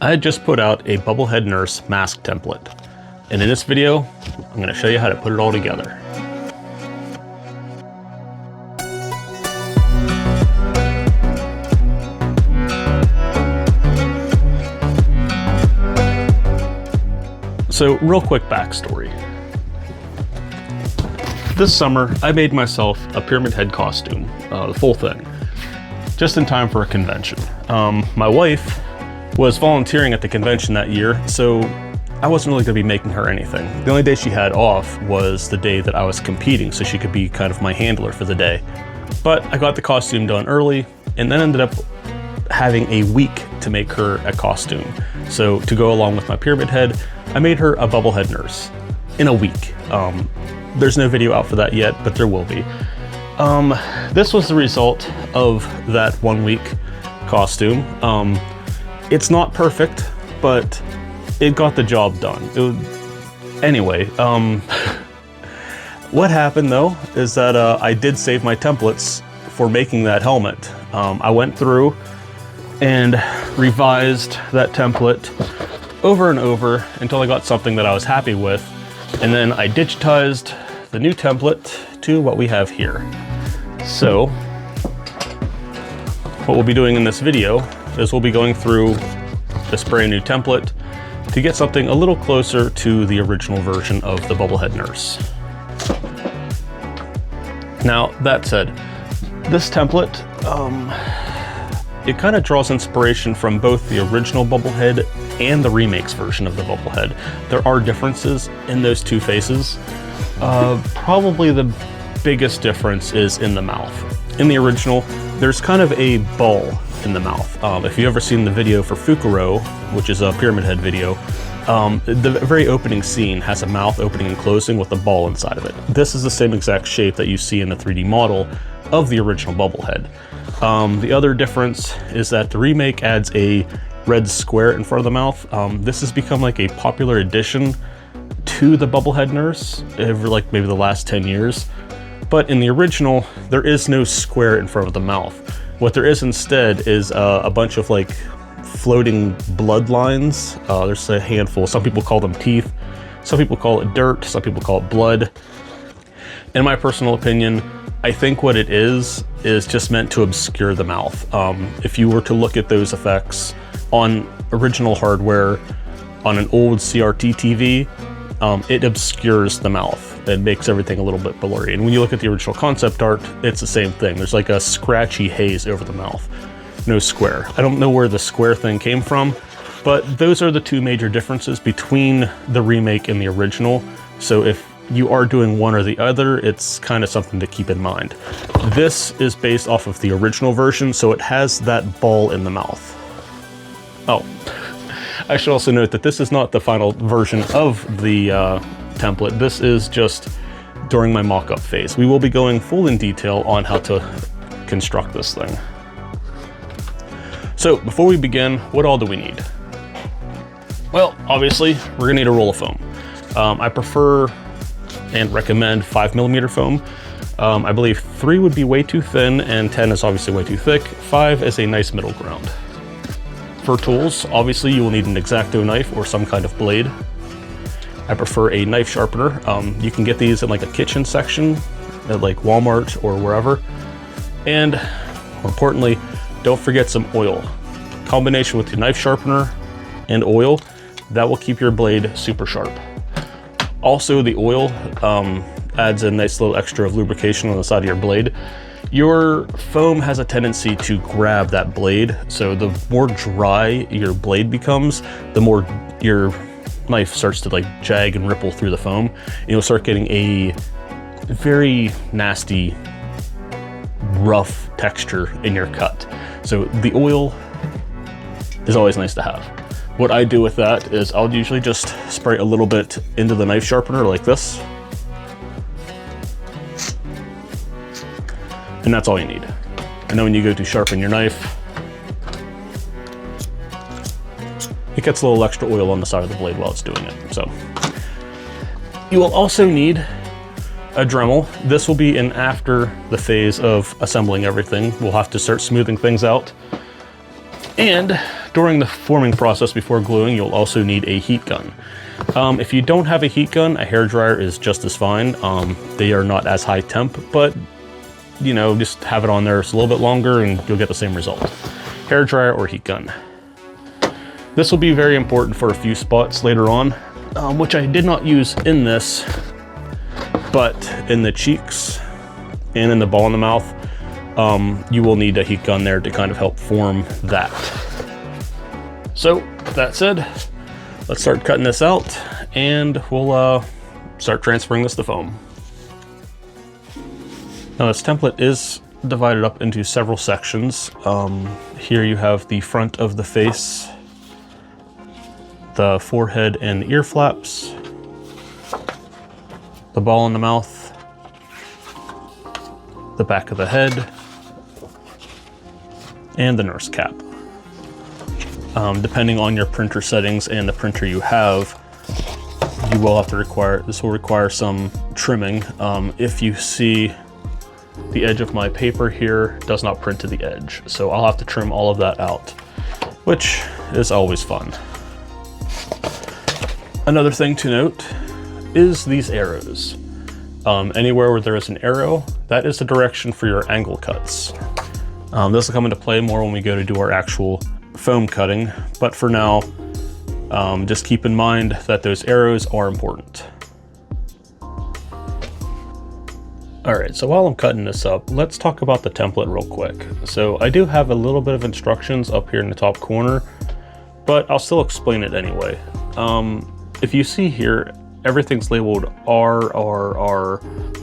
I had just put out a Bubblehead nurse mask template, and in this video, I'm going to show you how to put it all together. So, real quick backstory. This summer, I made myself a Pyramid Head costume, the full thing, just in time for a convention. My wife was volunteering at the convention that year, so I wasn't really going to be making her anything. The only day she had off was the day that I was competing, so she could be kind of my handler for the day. But I got the costume done early, and then ended up having a week to make her a costume. So to go along with my Pyramid Head, I made her a Bubblehead nurse in a week. There's no video out for that yet, but there will be. This was the result of that 1 week costume. It's not perfect, but it got the job done. Anyway, what happened though is that I did save my templates for making that helmet. I went through and revised that template over and over until I got something that I was happy with, and then I digitized the new template to what we have here. So what we'll be doing in this video is we'll be going through this brand new template to get something a little closer to the original version of the Bubblehead nurse. Now, that said, this template, it kind of draws inspiration from both the original Bubblehead and the remake's version of the Bubblehead. There are differences in those two faces. Probably the biggest difference is in the mouth. In the original, there's kind of a ball in the mouth. If you've ever seen the video for Fukuro, which is a Pyramid Head video, the very opening scene has a mouth opening and closing with a ball inside of it. This is the same exact shape that you see in the 3D model of the original Bubblehead. The other difference is that the remake adds a red square in front of the mouth. This has become like a popular addition to the Bubblehead nurse over like maybe the last 10 years. But in the original, there is no square in front of the mouth. What there is instead is a bunch of like floating bloodlines. There's a handful. Some people call them teeth. Some people call it dirt. Some people call it blood. In my personal opinion, I think what it is just meant to obscure the mouth. If you were to look at those effects on original hardware on an old CRT TV, it obscures the mouth and makes everything a little bit blurry. And when you look at the original concept art, it's the same thing. There's like a scratchy haze over the mouth, no square. I don't know where the square thing came from, but those are the two major differences between the remake and the original. So if you are doing one or the other, it's kind of something to keep in mind. This is based off of the original version, so it has that ball in the mouth. Oh, I should also note that this is not the final version of the template. This is just during my mock-up phase. We will be going full in detail on how to construct this thing. So before we begin, what all do we need? Well, obviously, we're gonna need a roll of foam. I prefer and recommend 5mm foam. I believe 3 would be way too thin and 10 is obviously way too thick. 5 is a nice middle ground. For tools, obviously you will need an X-Acto knife or some kind of blade. I prefer a knife sharpener. You can get these in like a kitchen section at like Walmart or wherever. And more importantly, don't forget some oil. Combination with your knife sharpener and oil, that will keep your blade super sharp. Also, the oil adds a nice little extra of lubrication on the side of your blade. Your foam has a tendency to grab that blade, so the more dry your blade becomes, the more your knife starts to like jag and ripple through the foam, and you'll start getting a very nasty, rough texture in your cut. So the oil is always nice to have. What I do with that is I'll usually just spray a little bit into the knife sharpener like this. And that's all you need. And then when you go to sharpen your knife, it gets a little extra oil on the side of the blade while it's doing it. So you will also need a Dremel. This will be in after the phase of assembling everything. We'll have to start smoothing things out. And during the forming process before gluing, you'll also need a heat gun. If you don't have a heat gun, a hairdryer is just as fine. They are not as high temp, but you know, just have it on there a little bit longer and you'll get the same result. Hairdryer or heat gun. This will be very important for a few spots later on, which I did not use in this, but in the cheeks and in the ball in the mouth, you will need a heat gun there to kind of help form that. So that said, let's start cutting this out and we'll start transferring this to foam. Now this template is divided up into several sections. Here you have the front of the face, the forehead and the ear flaps, the ball in the mouth, the back of the head, and the nurse cap. Depending on your printer settings and the printer you have, you will have to this will require some trimming. If you see the edge of my paper here does not print to the edge, so I'll have to trim all of that out, which is always fun. Another thing to note is these arrows. Anywhere where there is an arrow, that is the direction for your angle cuts. This will come into play more when we go to do our actual foam cutting, but for now, just keep in mind that those arrows are important. All right, so while I'm cutting this up, let's talk about the template real quick. So I do have a little bit of instructions up here in the top corner, but I'll still explain it anyway. If you see here, everything's labeled R, R, R.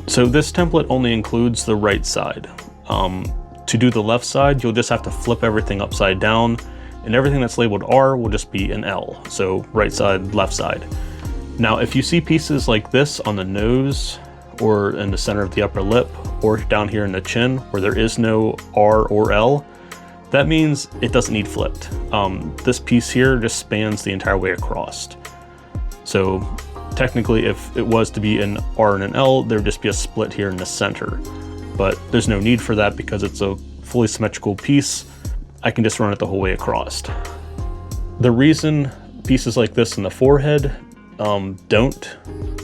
So this template only includes the right side. To do the left side, you'll just have to flip everything upside down, and everything that's labeled R will just be an L. So right side, left side. Now, if you see pieces like this on the nose, or in the center of the upper lip, or down here in the chin, where there is no R or L, that means it doesn't need flipped. This piece here just spans the entire way across. So technically, if it was to be an R and an L, there would just be a split here in the center. But there's no need for that because it's a fully symmetrical piece. I can just run it the whole way across. The reason pieces like this in the forehead don't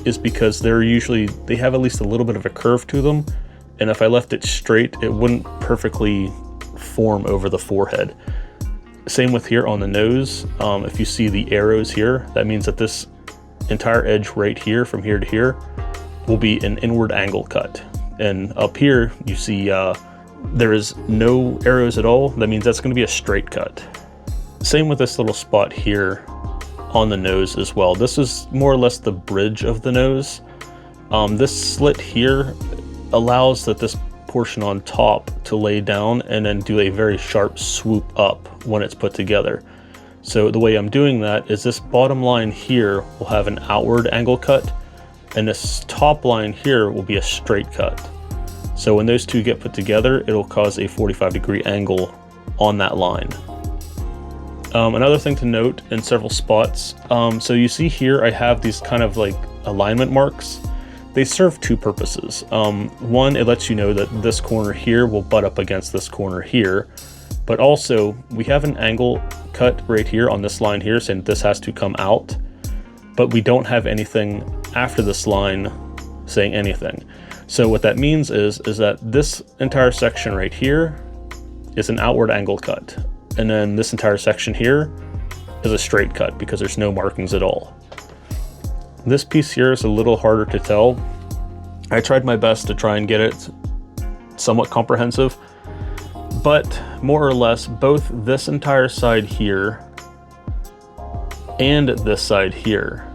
is because they have at least a little bit of a curve to them. And if I left it straight, it wouldn't perfectly form over the forehead. Same with here on the nose. If you see the arrows here, that means that this entire edge right here, from here to here, will be an inward angle cut. And up here, you see there is no arrows at all. That means that's going to be a straight cut. Same with this little spot here on the nose as well. This is more or less the bridge of the nose. This slit here allows this portion on top to lay down and then do a very sharp swoop up when it's put together. So the way I'm doing that is this bottom line here will have an outward angle cut, and this top line here will be a straight cut. So when those two get put together, it'll cause a 45-degree angle on that line. Another thing to note in several spots, so you see here I have these kind of like alignment marks. They serve two purposes. One, it lets you know that this corner here will butt up against this corner here, but also we have an angle cut right here on this line here saying this has to come out, but we don't have anything after this line saying anything. So what that means is that this entire section right here is an outward angle cut. And then this entire section here is a straight cut because there's no markings at all. This piece here is a little harder to tell. I tried my best to try and get it somewhat comprehensive, but more or less both this entire side here and this side here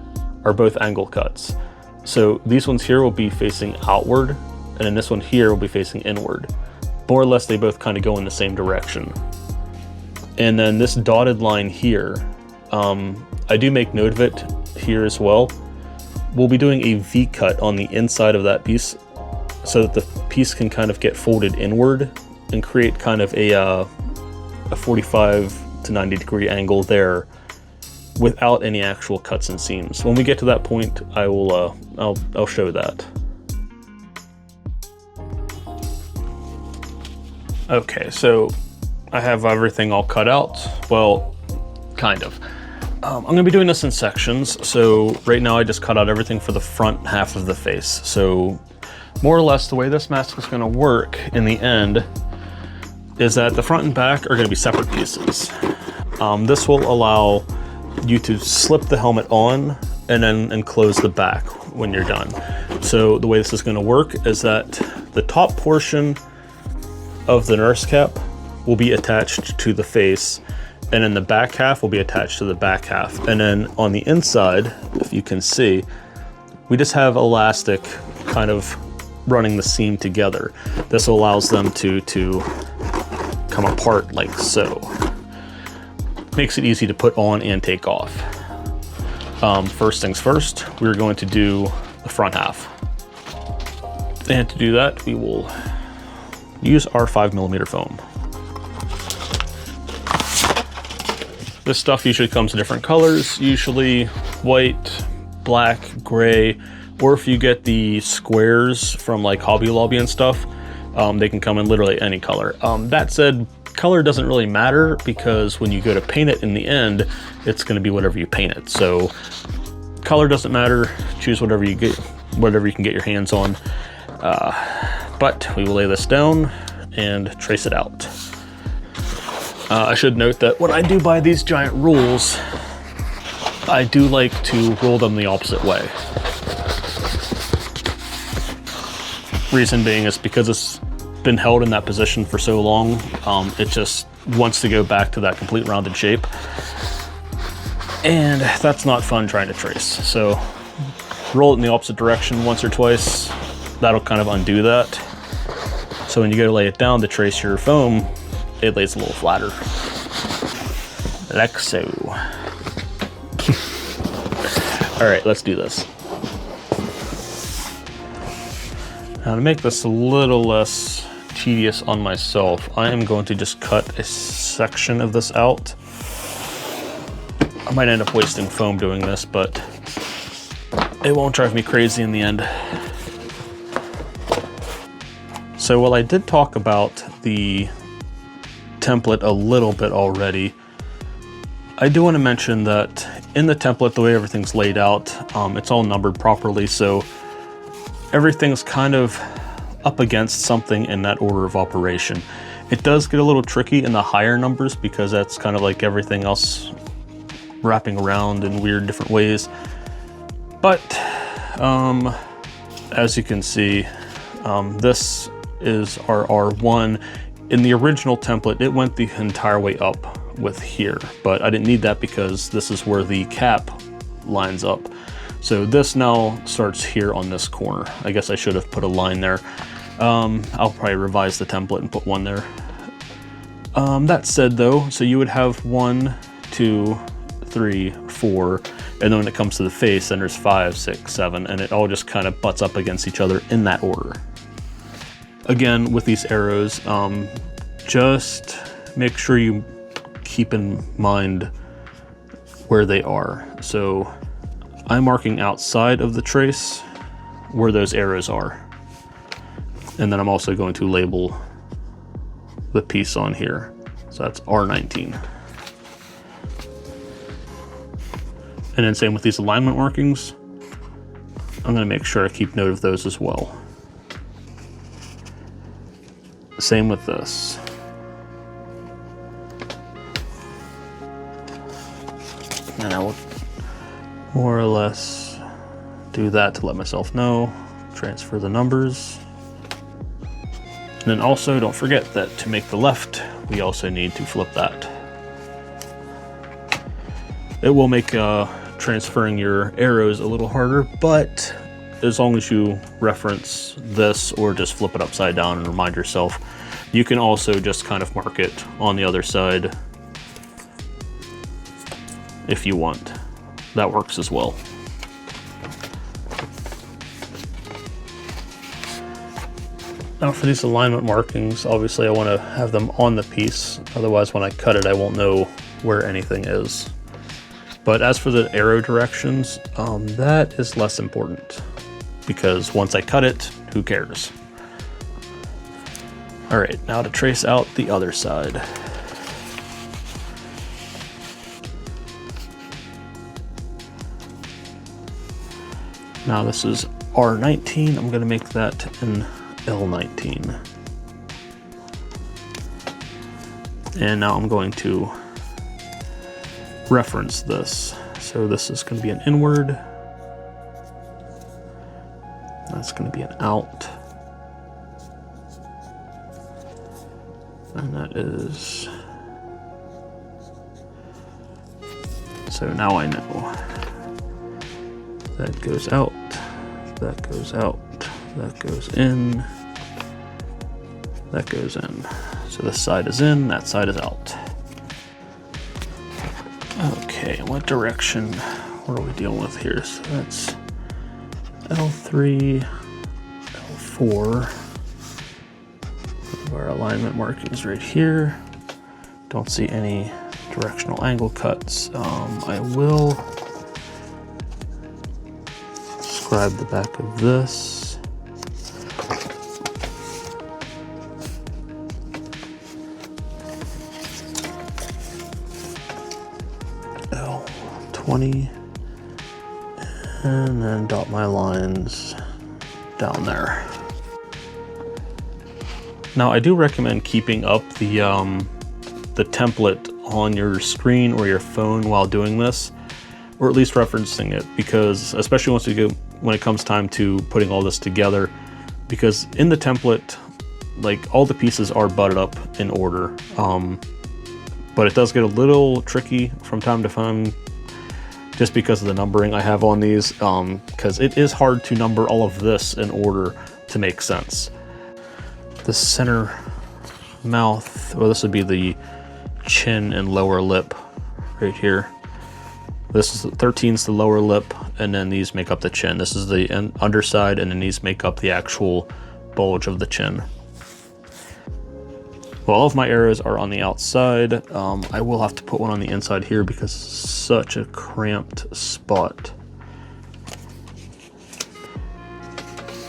are both angle cuts. So these ones here will be facing outward, and then this one here will be facing inward. More or less they both kind of go in the same direction. And then this dotted line here, I do make note of it here as well. We'll be doing a V cut on the inside of that piece so that the piece can kind of get folded inward and create kind of a 45 to 90 degree angle there without any actual cuts and seams. When we get to that point, I will I'll show that. Okay, so I have everything all cut out. Well, kind of. I'm gonna be doing this in sections. So right now I just cut out everything for the front half of the face. So more or less the way this mask is gonna work in the end is that the front and back are gonna be separate pieces. This will allow you to slip the helmet on and then enclose the back when you're done. So the way this is gonna work is that the top portion of the nurse cap will be attached to the face, and then the back half will be attached to the back half. And then on the inside, if you can see, we just have elastic kind of running the seam together. This allows them to come apart like so. Makes it easy to put on and take off. First things first, we're going to do the front half. And to do that, we will use our 5mm foam. This stuff usually comes in different colors, usually white, black, gray, or if you get the squares from like Hobby Lobby and stuff, they can come in literally any color. That said, color doesn't really matter because when you go to paint it in the end, it's going to be whatever you paint it. So color doesn't matter. Choose whatever you get, whatever you can get your hands on. But we will lay this down and trace it out. I should note that when I do buy these giant rules, I do like to roll them the opposite way. Reason being is because it's been held in that position for so long, it just wants to go back to that complete rounded shape. And that's not fun trying to trace. So roll it in the opposite direction once or twice. That'll kind of undo that. So when you go to lay it down to trace your foam, it lays a little flatter. Like so. All right, let's do this. Now to make this a little less tedious on myself, I am going to just cut a section of this out. I might end up wasting foam doing this, but it won't drive me crazy in the end. So while I did talk about the template a little bit already, I do want to mention that in the template, the way everything's laid out, it's all numbered properly, so everything's kind of up against something in that order of operation. It does get a little tricky in the higher numbers because that's kind of like everything else wrapping around in weird different ways. But as you can see, this is our R1. In the original template, it went the entire way up with here, but I didn't need that because this is where the cap lines up. So this now starts here on this corner. I guess I should have put a line there. I'll probably revise the template and put one there. That said though, so you would have 1, 2, 3, 4, and then when it comes to the face, then there's 5, 6, 7, and it all just kind of butts up against each other in that order. Again, with these arrows, just make sure you keep in mind where they are. So I'm marking outside of the trace where those arrows are. And then I'm also going to label the piece on here. So that's R19. And then same with these alignment markings. I'm going to make sure I keep note of those as well. Same with this. And I will more or less do that to let myself know. Transfer the numbers. And then also don't forget that to make the left, we also need to flip that. It will make transferring your arrows a little harder, but as long as you reference this or just flip it upside down and remind yourself, you can also just kind of mark it on the other side if you want. That works as well. Now for these alignment markings, obviously I want to have them on the piece, otherwise when I cut it I won't know where anything is. But as for the arrow directions, that is less important, because once I cut it, who cares? All right, now to trace out the other side. Now this is R19, I'm gonna make that an L19. And now I'm going to reference this. So this is gonna be an inward. That's gonna be an out. And that is, so now I know. That goes out, that goes out, that goes in, that goes in. So this side is in, that side is out. Okay, what direction, what are we dealing with here? So that's L3, L4. Our alignment markings right here. Don't see any directional angle cuts. I will describe the back of this. L20, and then dot my lines down there. Now I do recommend keeping up the template on your screen or your phone while doing this, or at least referencing it, because especially when it comes time to putting all this together, because in the template, like, all the pieces are butted up in order, but it does get a little tricky from time to time just because of the numbering I have on these, because it is hard to number all of this in order to make sense. The center mouth, well, this would be the chin and lower lip right here. This is 13's the lower lip, and then these make up the chin. This is the underside, and then these make up the actual bulge of the chin. Well, all of my arrows are on the outside. I will have to put one on the inside here because it's such a cramped spot.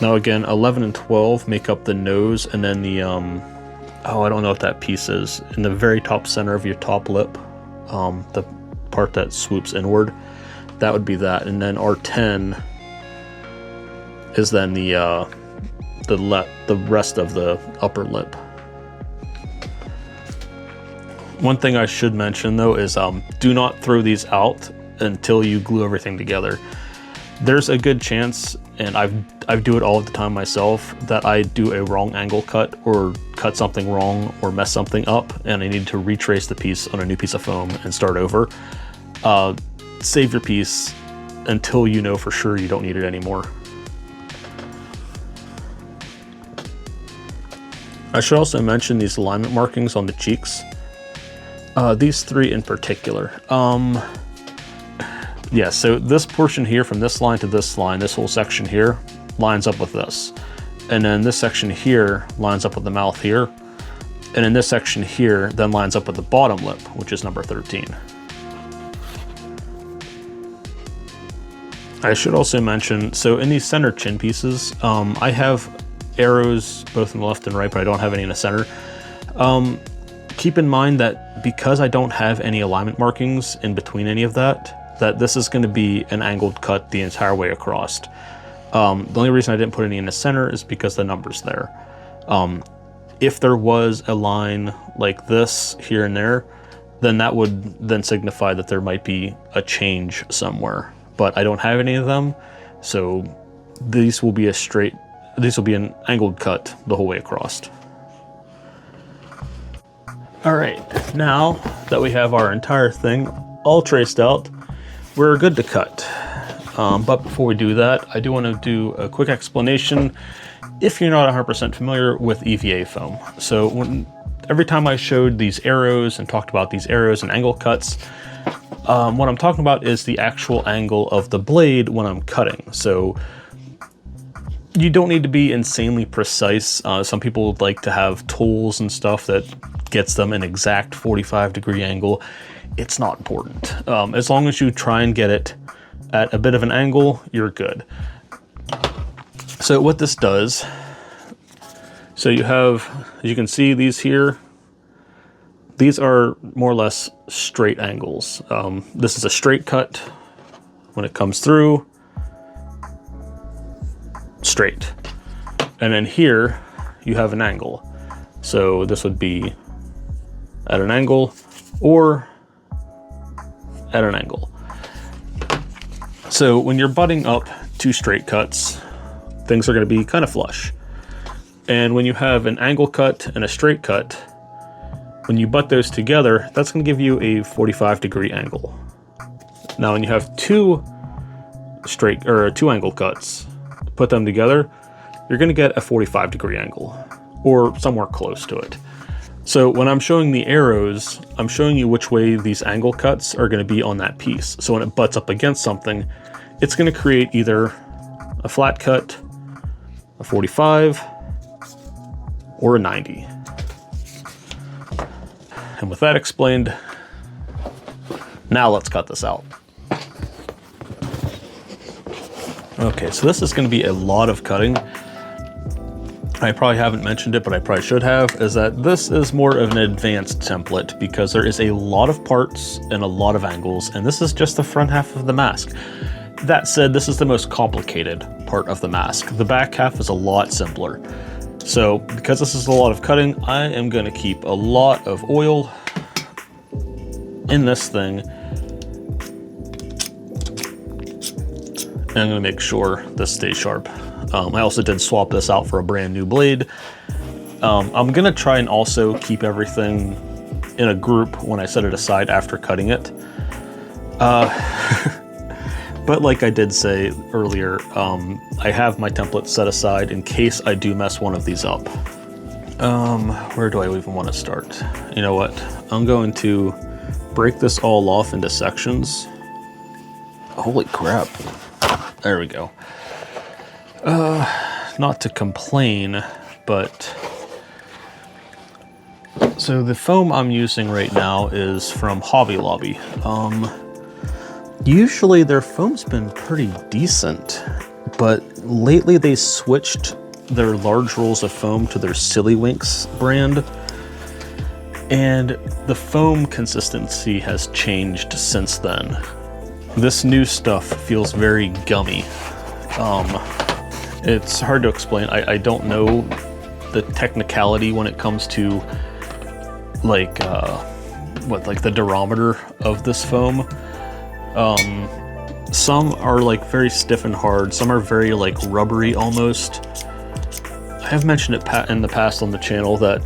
Now again, 11 and 12 make up the nose, and then the, oh, I don't know what that piece is. In the very top center of your top lip, the part that swoops inward, that would be that. And then R10 is then the rest of the upper lip. One thing I should mention though is do not throw these out until you glue everything together. There's a good chance, and I do it all the time myself, that I do a wrong angle cut or cut something wrong or mess something up, and I need to retrace the piece on a new piece of foam and start over. Save your piece until you know for sure you don't need it anymore. I should also mention these alignment markings on the cheeks. These three in particular. Yeah, so this portion here, from this line to this line, this whole section here, lines up with this. And then this section here lines up with the mouth here. And then this section here then lines up with the bottom lip, which is number 13. I should also mention, so in these center chin pieces, I have arrows both in the left and right, but I don't have any in the center. Keep in mind that because I don't have any alignment markings in between any of that this is going to be an angled cut the entire way across. The only reason I didn't put any in the center is because the number's there. If there was a line like this here and there, then that would then signify that there might be a change somewhere. But I don't have any of them, so these will be an angled cut the whole way across. All right, now that we have our entire thing all traced out, we're good to cut. But before we do that, I do want to do a quick explanation if you're not 100% familiar with EVA foam. So every time I showed these arrows and talked about these arrows and angle cuts, what I'm talking about is the actual angle of the blade when I'm cutting. So you don't need to be insanely precise. Some people would like to have tools and stuff that gets them an exact 45-degree angle. It's not important. As long as you try and get it at a bit of an angle, you're good. So what this does, so you have, as you can see, these here, these are more or less straight angles. This is a straight cut when it comes through. straight. And then here you have an angle. So this would be at an angle or at an angle. So when you're butting up two straight cuts, things are going to be kind of flush. And when you have an angle cut and a straight cut, when you butt those together, that's going to give you a 45-degree angle. Now when you have two angle cuts, put them together, you're going to get a 45-degree angle, or somewhere close to it. So when I'm showing the arrows, I'm showing you which way these angle cuts are going to be on that piece. So when it butts up against something, it's going to create either a flat cut, a 45, or a 90. And with that explained, now let's cut this out. Okay, so this is going to be a lot of cutting. I probably haven't mentioned it, but I probably should have, is that this is more of an advanced template because there is a lot of parts and a lot of angles, and this is just the front half of the mask. That said, this is the most complicated part of the mask. The back half is a lot simpler. So because this is a lot of cutting, I am going to keep a lot of oil in this thing. And I'm going to make sure this stays sharp. I also did swap this out for a brand new blade. I'm going to try and also keep everything in a group when I set it aside after cutting it. But like I did say earlier, I have my template set aside in case I do mess one of these up. Where do I even want to start? You know what? I'm going to break this all off into sections. Holy crap. There we go. Not to complain, but so the foam I'm using right now is from Hobby Lobby. Usually their foam's been pretty decent, but lately they switched their large rolls of foam to their Silly Winks brand, and the foam consistency has changed since then. This new stuff feels very gummy. It's hard to explain. I don't know the technicality when it comes to like the durometer of this foam. Some are like very stiff and hard. Some are very like rubbery almost. I have mentioned it in the past on the channel that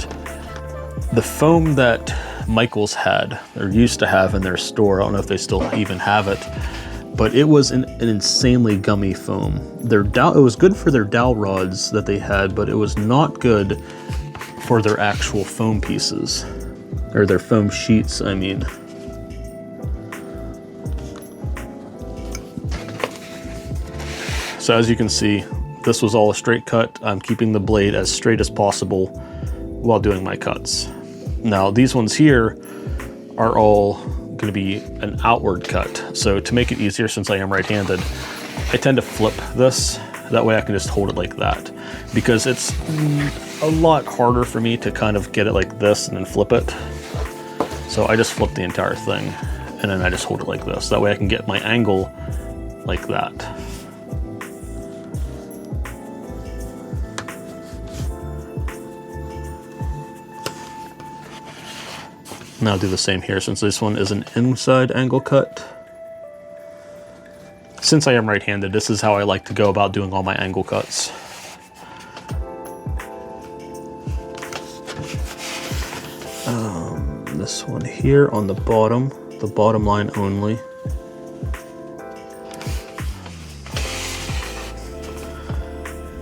the foam that Michaels had or used to have in their store, I don't know if they still even have it, but it was an insanely gummy foam. It was good for their dowel rods that they had, but it was not good for their actual foam pieces, or their foam sheets, I mean. So as you can see, this was all a straight cut. I'm keeping the blade as straight as possible while doing my cuts. Now these ones here are all going to be an outward cut. So to make it easier, since I am right-handed, I tend to flip this. That way I can just hold it like that, because it's a lot harder for me to kind of get it like this and then flip it. So I just flip the entire thing and then I just hold it like this. That way I can get my angle like that. Now I'll do the same here, since this one is an inside angle cut. Since I am right-handed, this is how I like to go about doing all my angle cuts. This one here on the bottom line only.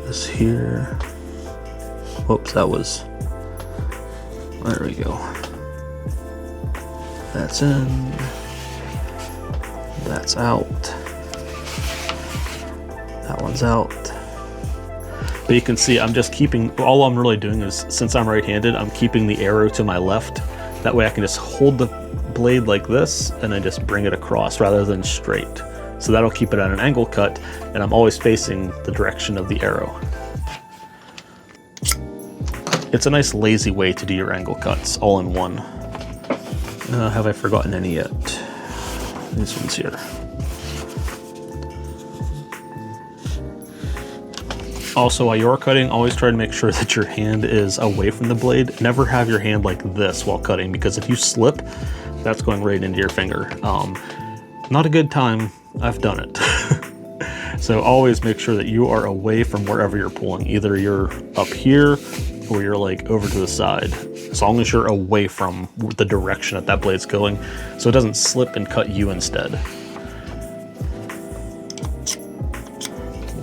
This here. Whoops, there we go. That's in, that's out, that one's out. But you can see I'm just keeping, all I'm really doing is, since I'm right-handed, I'm keeping the arrow to my left. That way I can just hold the blade like this and then just bring it across rather than straight. So that'll keep it at an angle cut, and I'm always facing the direction of the arrow. It's a nice lazy way to do your angle cuts, all in one. Have I forgotten any yet? These ones here. Also, while you're cutting, always try to make sure that your hand is away from the blade. Never have your hand like this while cutting, because if you slip, that's going right into your finger. Not a good time. I've done it. So always make sure that you are away from wherever you're pulling. Either you're up here or you're like over to the side. As long as you're away from the direction that blade's going, so it doesn't slip and cut you instead.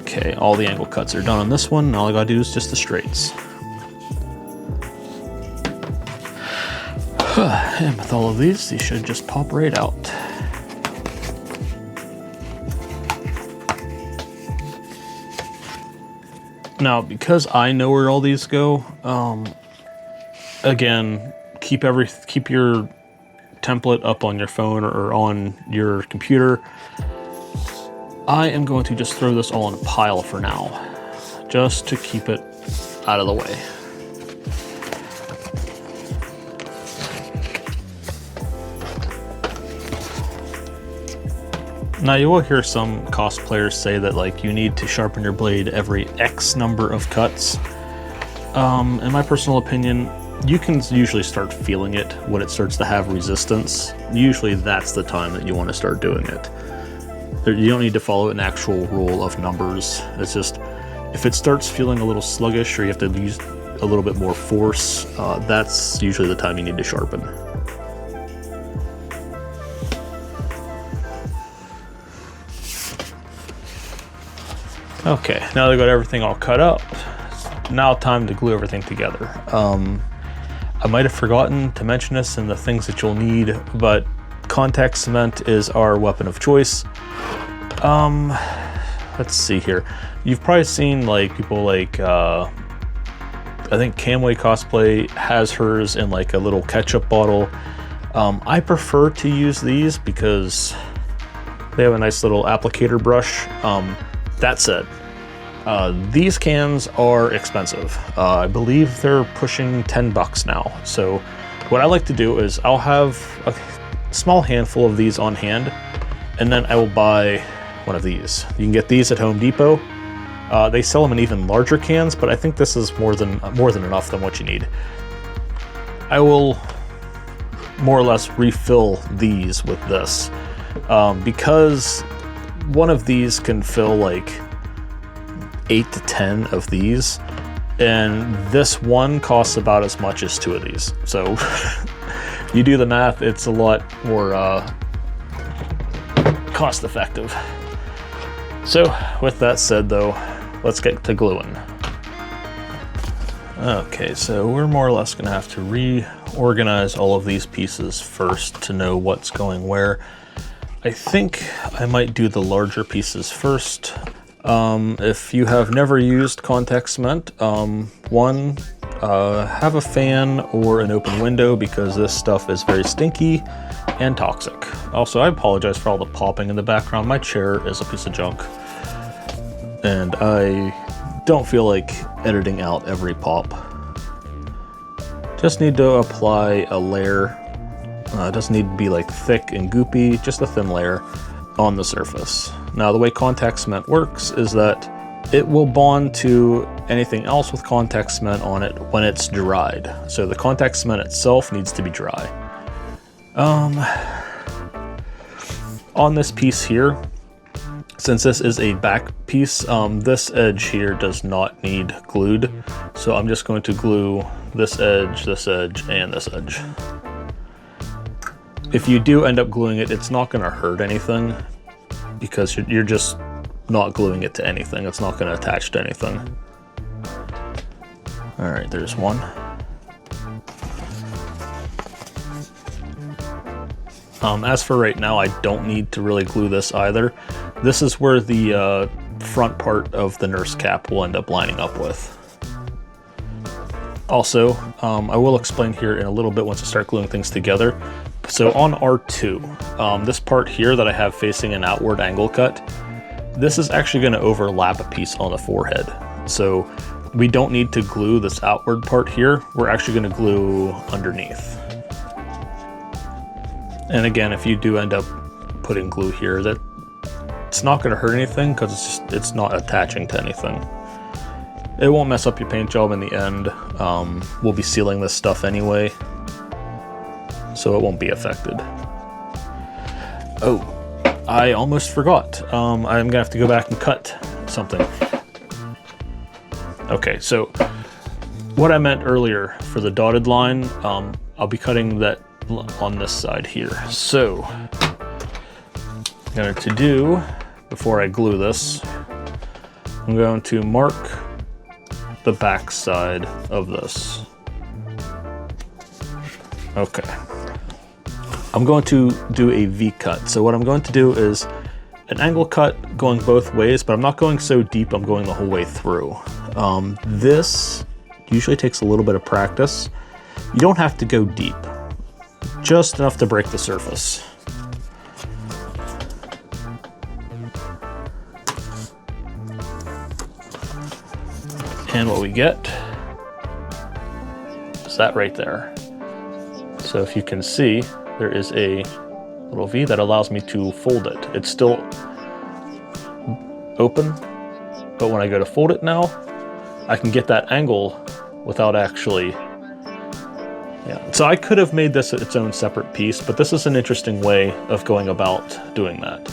Okay, all the angle cuts are done on this one. All I gotta do is just the straights. And with all of these should just pop right out. Now, because I know where all these go, again, keep your template up on your phone or on your computer. I am going to just throw this all in a pile for now, just to keep it out of the way. Now, you will hear some cosplayers say that like you need to sharpen your blade every X number of cuts. In my personal opinion, you can usually start feeling it when it starts to have resistance. Usually that's the time that you want to start doing it. You don't need to follow an actual rule of numbers. It's just, if it starts feeling a little sluggish or you have to use a little bit more force, that's usually the time you need to sharpen. Okay, now that I got everything all cut up, now time to glue everything together. I might have forgotten to mention this in the things that you'll need, but contact cement is our weapon of choice. Let's see here. You've probably seen like people like, I think Camway Cosplay has hers in like a little ketchup bottle. I prefer to use these because they have a nice little applicator brush. That said, these cans are expensive. I believe they're pushing 10 bucks now. So what I like to do is I'll have a small handful of these on hand, and then I will buy one of these. You can get these at Home Depot. They sell them in even larger cans, but I think this is more than enough than what you need. I will more or less refill these with this, because one of these can fill like 8 to 10 of these, and this one costs about as much as 2 of these. So you do the math, it's a lot more cost effective. So with that said though, let's get to gluing. Okay, so we're more or less gonna have to reorganize all of these pieces first to know what's going where. I think I might do the larger pieces first. If you have never used contact cement, have a fan or an open window, because this stuff is very stinky and toxic. Also, I apologize for all the popping in the background. My chair is a piece of junk, and I don't feel like editing out every pop. Just need to apply a layer. It doesn't need to be like thick and goopy, just a thin layer on the surface. Now, the way contact cement works is that it will bond to anything else with contact cement on it when it's dried. So the contact cement itself needs to be dry. On this piece here, since this is a back piece, this edge here does not need glued. So I'm just going to glue this edge, and this edge. If you do end up gluing it, it's not going to hurt anything, because you're just not gluing it to anything. It's not going to attach to anything. All right, there's one. As for right now, I don't need to really glue this either. This is where the front part of the nurse cap will end up lining up with. Also, I will explain here in a little bit once I start gluing things together. So on R2, this part here that I have facing an outward angle cut, this is actually going to overlap a piece on the forehead. So we don't need to glue this outward part here. We're actually going to glue underneath. And again, if you do end up putting glue here, that it's not going to hurt anything, because it's not attaching to anything. It won't mess up your paint job in the end. We'll be sealing this stuff anyway, so it won't be affected. Oh, I almost forgot. I'm gonna have to go back and cut something. Okay, so what I meant earlier for the dotted line, I'll be cutting that on this side here. So, I'm going to do, before I glue this, I'm going to mark the back side of this. Okay. I'm going to do a V cut. So what I'm going to do is an angle cut going both ways, but I'm not going so deep, I'm going the whole way through. This usually takes a little bit of practice. You don't have to go deep, just enough to break the surface. And what we get is that right there. So if you can see, there is a little V that allows me to fold it. It's still open, but when I go to fold it now, I can get that angle without actually, yeah. So I could have made this its own separate piece, but this is an interesting way of going about doing that.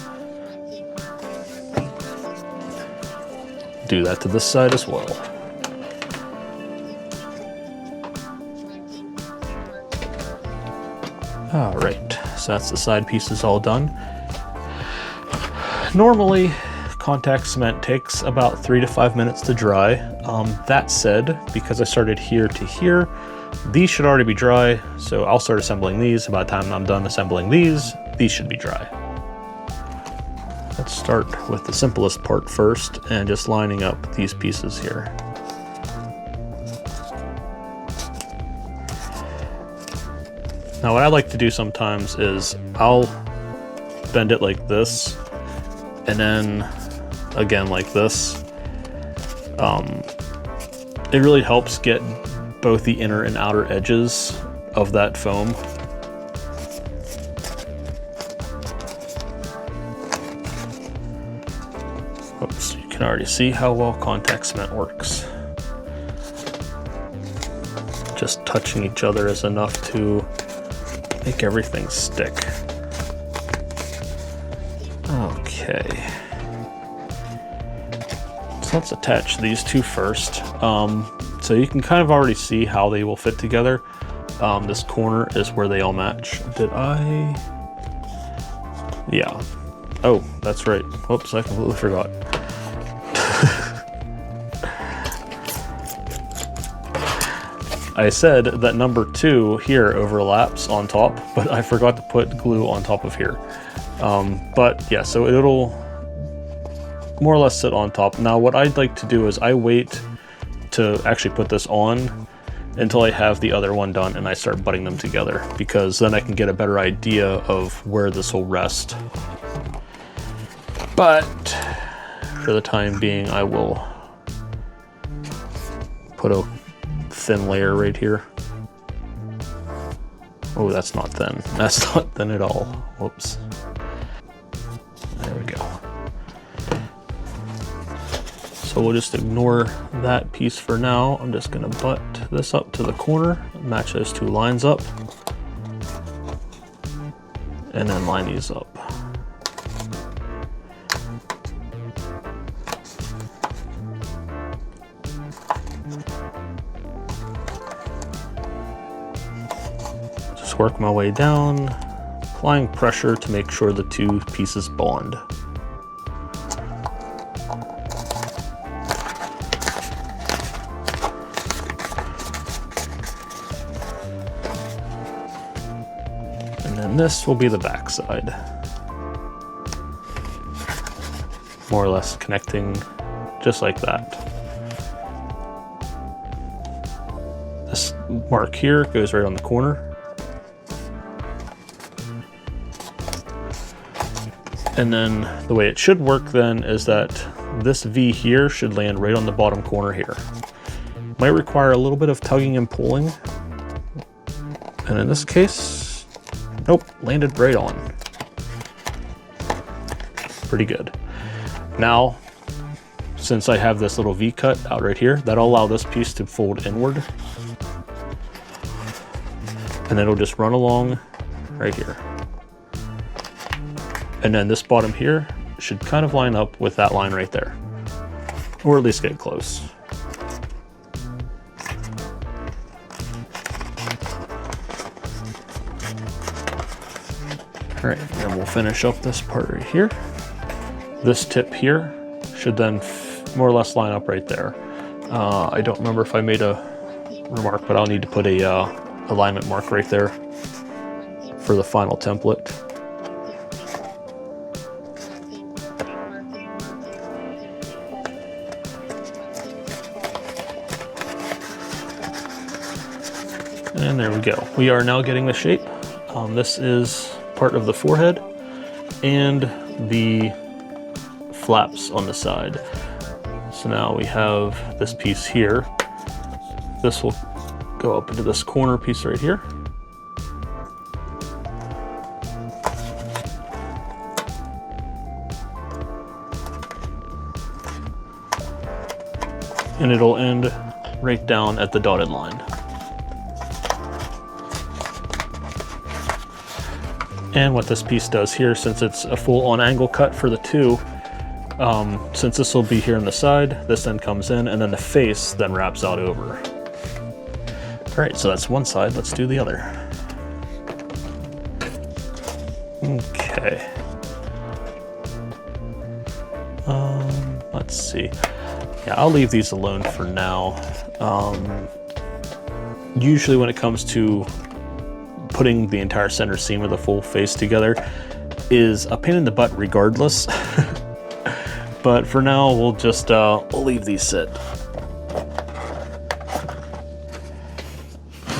Do that to this side as well. All right, so that's the side pieces all done. Normally, contact cement takes about 3 to 5 minutes to dry. That said, because I started here to here, these should already be dry, so I'll start assembling these. By the time I'm done assembling these should be dry. Let's start with the simplest part first and just lining up these pieces here. Now what I like to do sometimes is I'll bend it like this, and then again like this. It really helps get both the inner and outer edges of that foam. Oops, you can already see how well contact cement works. Just touching each other is enough to make everything stick. Okay. So let's attach these two first. So you can kind of already see how they will fit together. This corner is where they all match. Did I? Yeah. Oh, that's right. Whoops, I completely forgot. I said that number 2 here overlaps on top, but I forgot to put glue on top of here. But yeah, so it'll more or less sit on top. Now what I'd like to do is I wait to actually put this on until I have the other one done and I start butting them together, because then I can get a better idea of where this will rest. But for the time being, I will put a thin layer right here. Oh, that's not thin. That's not thin at all. Whoops. There we go. So we'll just ignore that piece for now. I'm just gonna butt this up to the corner, match those two lines up, and then line these up. Just work my way down, applying pressure to make sure the two pieces bond. And this will be the back side. More or less connecting just like that. This mark here goes right on the corner. And then the way it should work then is that this V here should land right on the bottom corner here. Might require a little bit of tugging and pulling. And in this case, nope, landed right on. Pretty good. Now, since I have this little V cut out right here, that'll allow this piece to fold inward. And then it'll just run along right here. And then this bottom here should kind of line up with that line right there, or at least get close. All right, then we'll finish up this part right here. This tip here should then more or less line up right there. I don't remember if I made a remark, but I'll need to put a alignment mark right there for the final template. And there we go. We are now getting the shape. This is part of the forehead and the flaps on the side. So now we have this piece here. This will go up into this corner piece right here. And it'll end right down at the dotted line. And what this piece does here, since it's a full on angle cut for the two, since this will be here on the side, this then comes in, and then the face then wraps out over. All right, so that's one side. Let's do the other. Okay. Let's see. Yeah, I'll leave these alone for now. Usually when it comes to putting the entire center seam of the full face together is a pain in the butt regardless. But for now, we'll just we'll leave these sit.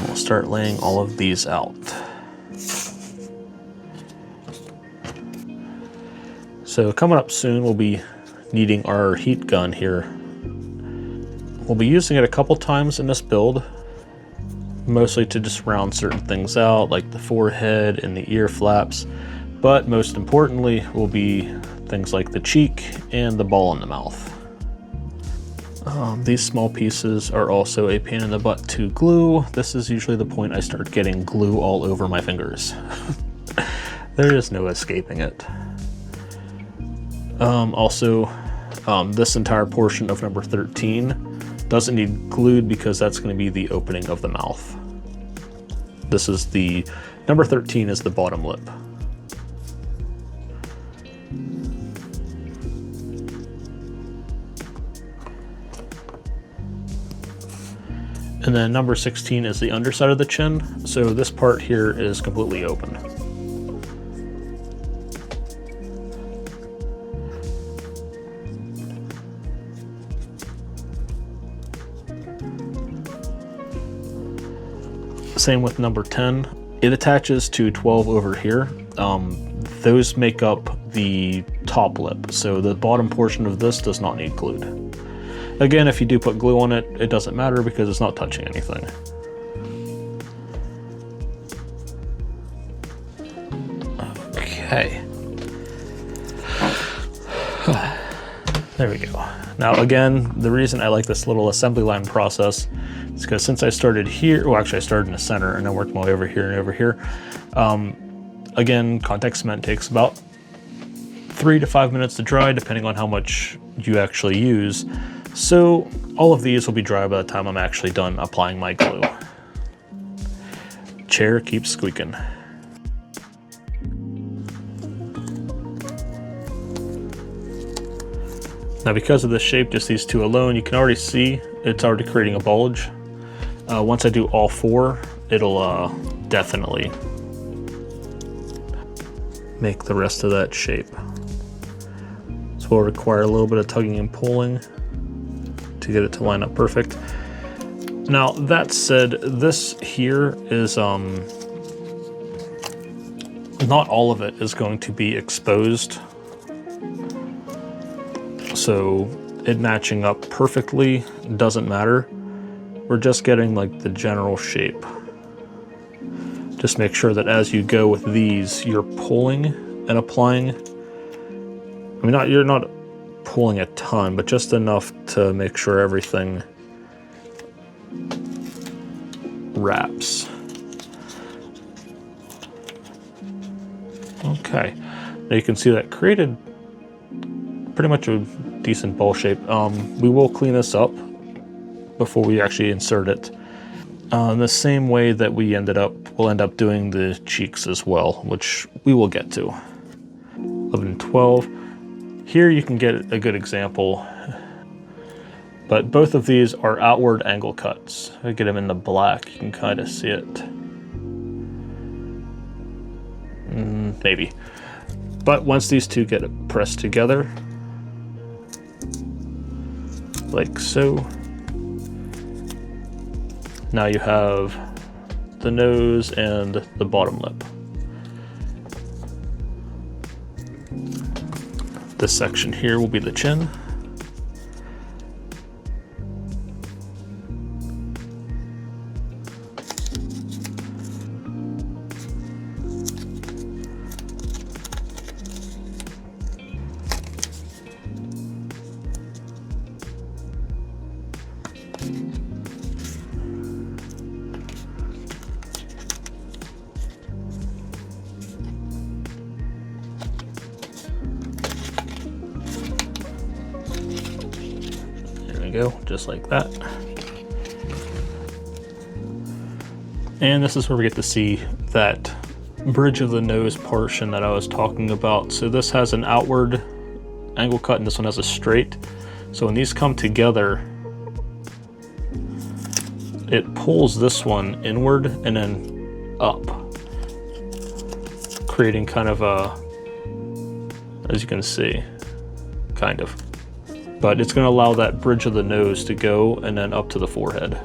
We'll start laying all of these out. So coming up soon, we'll be needing our heat gun here. We'll be using it a couple times in this build, mostly to just round certain things out, like the forehead and the ear flaps, but most importantly will be things like the cheek and the ball in the mouth. These small pieces are also a pain in the butt to glue. This is usually the point I start getting glue all over my fingers. There is no escaping it. This entire portion of number 13 doesn't need glued because that's going to be the opening of the mouth. This is the, number 13 is the bottom lip. And then number 16 is the underside of the chin. So this part here is completely open. Same with number 10. It attaches to 12 over here. Those make up the top lip, so the bottom portion of this does not need glued. Again, if you do put glue on it, it doesn't matter because it's not touching anything. Okay. There we go. Now again, the reason I like this little assembly line process is because since I started here, well actually I started in the center and then worked my way over here and over here. Again, contact cement takes about 3 to 5 minutes to dry depending on how much you actually use. So all of these will be dry by the time I'm actually done applying my glue. Chair keeps squeaking. Now because of the shape, just these two alone, you can already see it's already creating a bulge. Once I do all four, it'll definitely make the rest of that shape. So we'll require a little bit of tugging and pulling to get it to line up perfect. Now that said, this here is not all of it is going to be exposed. So it matching up perfectly doesn't matter. We're just getting like the general shape. Just make sure that as you go with these, you're pulling and applying. I mean, you're not pulling a ton, but just enough to make sure everything wraps. Okay, now you can see that created pretty much a decent ball shape. We will clean this up before we actually insert it. In the same way that we'll end up doing the cheeks as well, which we will get to. 11 and 12. Here you can get a good example, but both of these are outward angle cuts. I get them in the black, you can kind of see it. Maybe. But once these two get pressed together, like so, now you have the nose and the bottom lip. This section here will be the chin. Go, just like that. And this is where we get to see that bridge of the nose portion that I was talking about. So this has an outward angle cut and this one has a straight. So when these come together, it pulls this one inward and then up, creating kind of a, as you can see, kind of. But it's going to allow that bridge of the nose to go and then up to the forehead.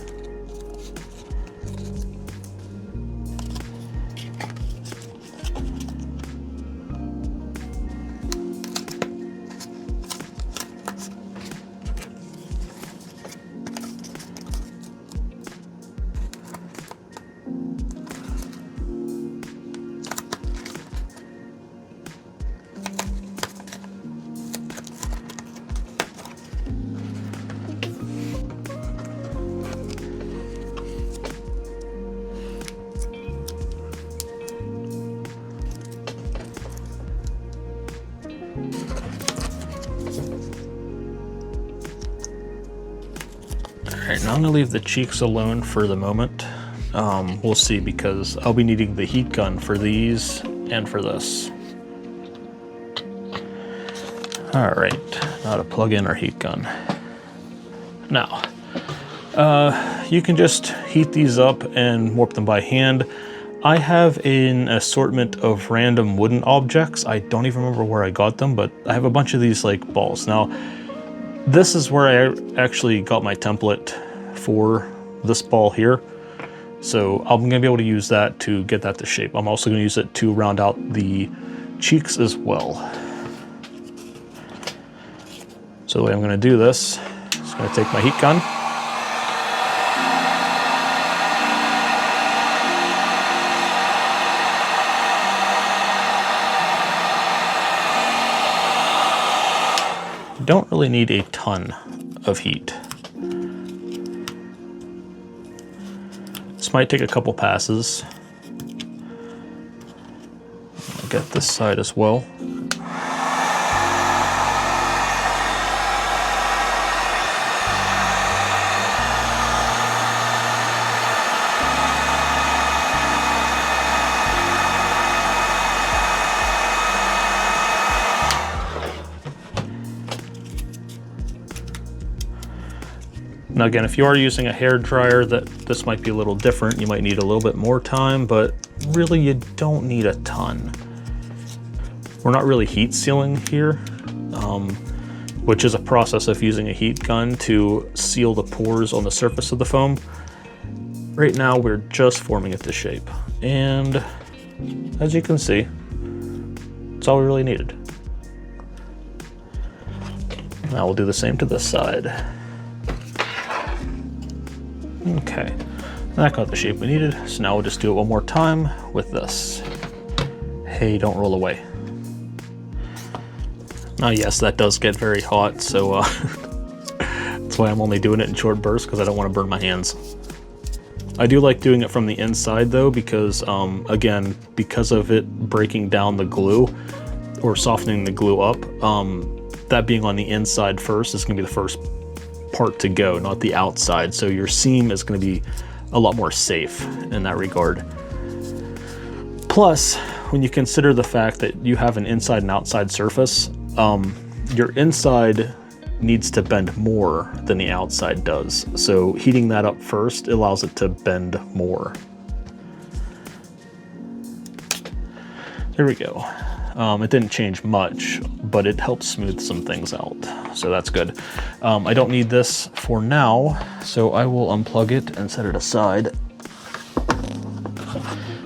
Alright, now I'm going to leave the cheeks alone for the moment. We'll see, because I'll be needing the heat gun for these and for this. Alright, now to plug in our heat gun. Now, you can just heat these up and warp them by hand. I have an assortment of random wooden objects. I don't even remember where I got them, but I have a bunch of these like balls. Now, this is where I actually got my template for this ball here. So I'm going to be able to use that to get that to shape. I'm also going to use it to round out the cheeks as well. So the way I'm going to do this, I'm just going to take my heat gun. Don't really need a ton of heat. This might take a couple passes. I'll get this side as well. Now again, if you are using a hair dryer, this might be a little different. You might need a little bit more time, but really you don't need a ton. We're not really heat sealing here, which is a process of using a heat gun to seal the pores on the surface of the foam. Right now we're just forming it to shape. And as you can see, that's all we really needed. Now we'll do the same to this side. Okay, that got the shape we needed, so now we'll just do it one more time with this. Hey, don't roll away. Oh yes, that does get very hot, so that's why I'm only doing it in short bursts, because I don't want to burn my hands. I do like doing it from the inside though, because again, because of it breaking down the glue or softening the glue up, that being on the inside first is going to be the first part to go, not the outside. So your seam is going to be a lot more safe in that regard. Plus, when you consider the fact that you have an inside and outside surface, your inside needs to bend more than the outside does. So heating that up first allows it to bend more. There we go. It didn't change much, but it helps smooth some things out. So that's good. I don't need this for now, so I will unplug it and set it aside.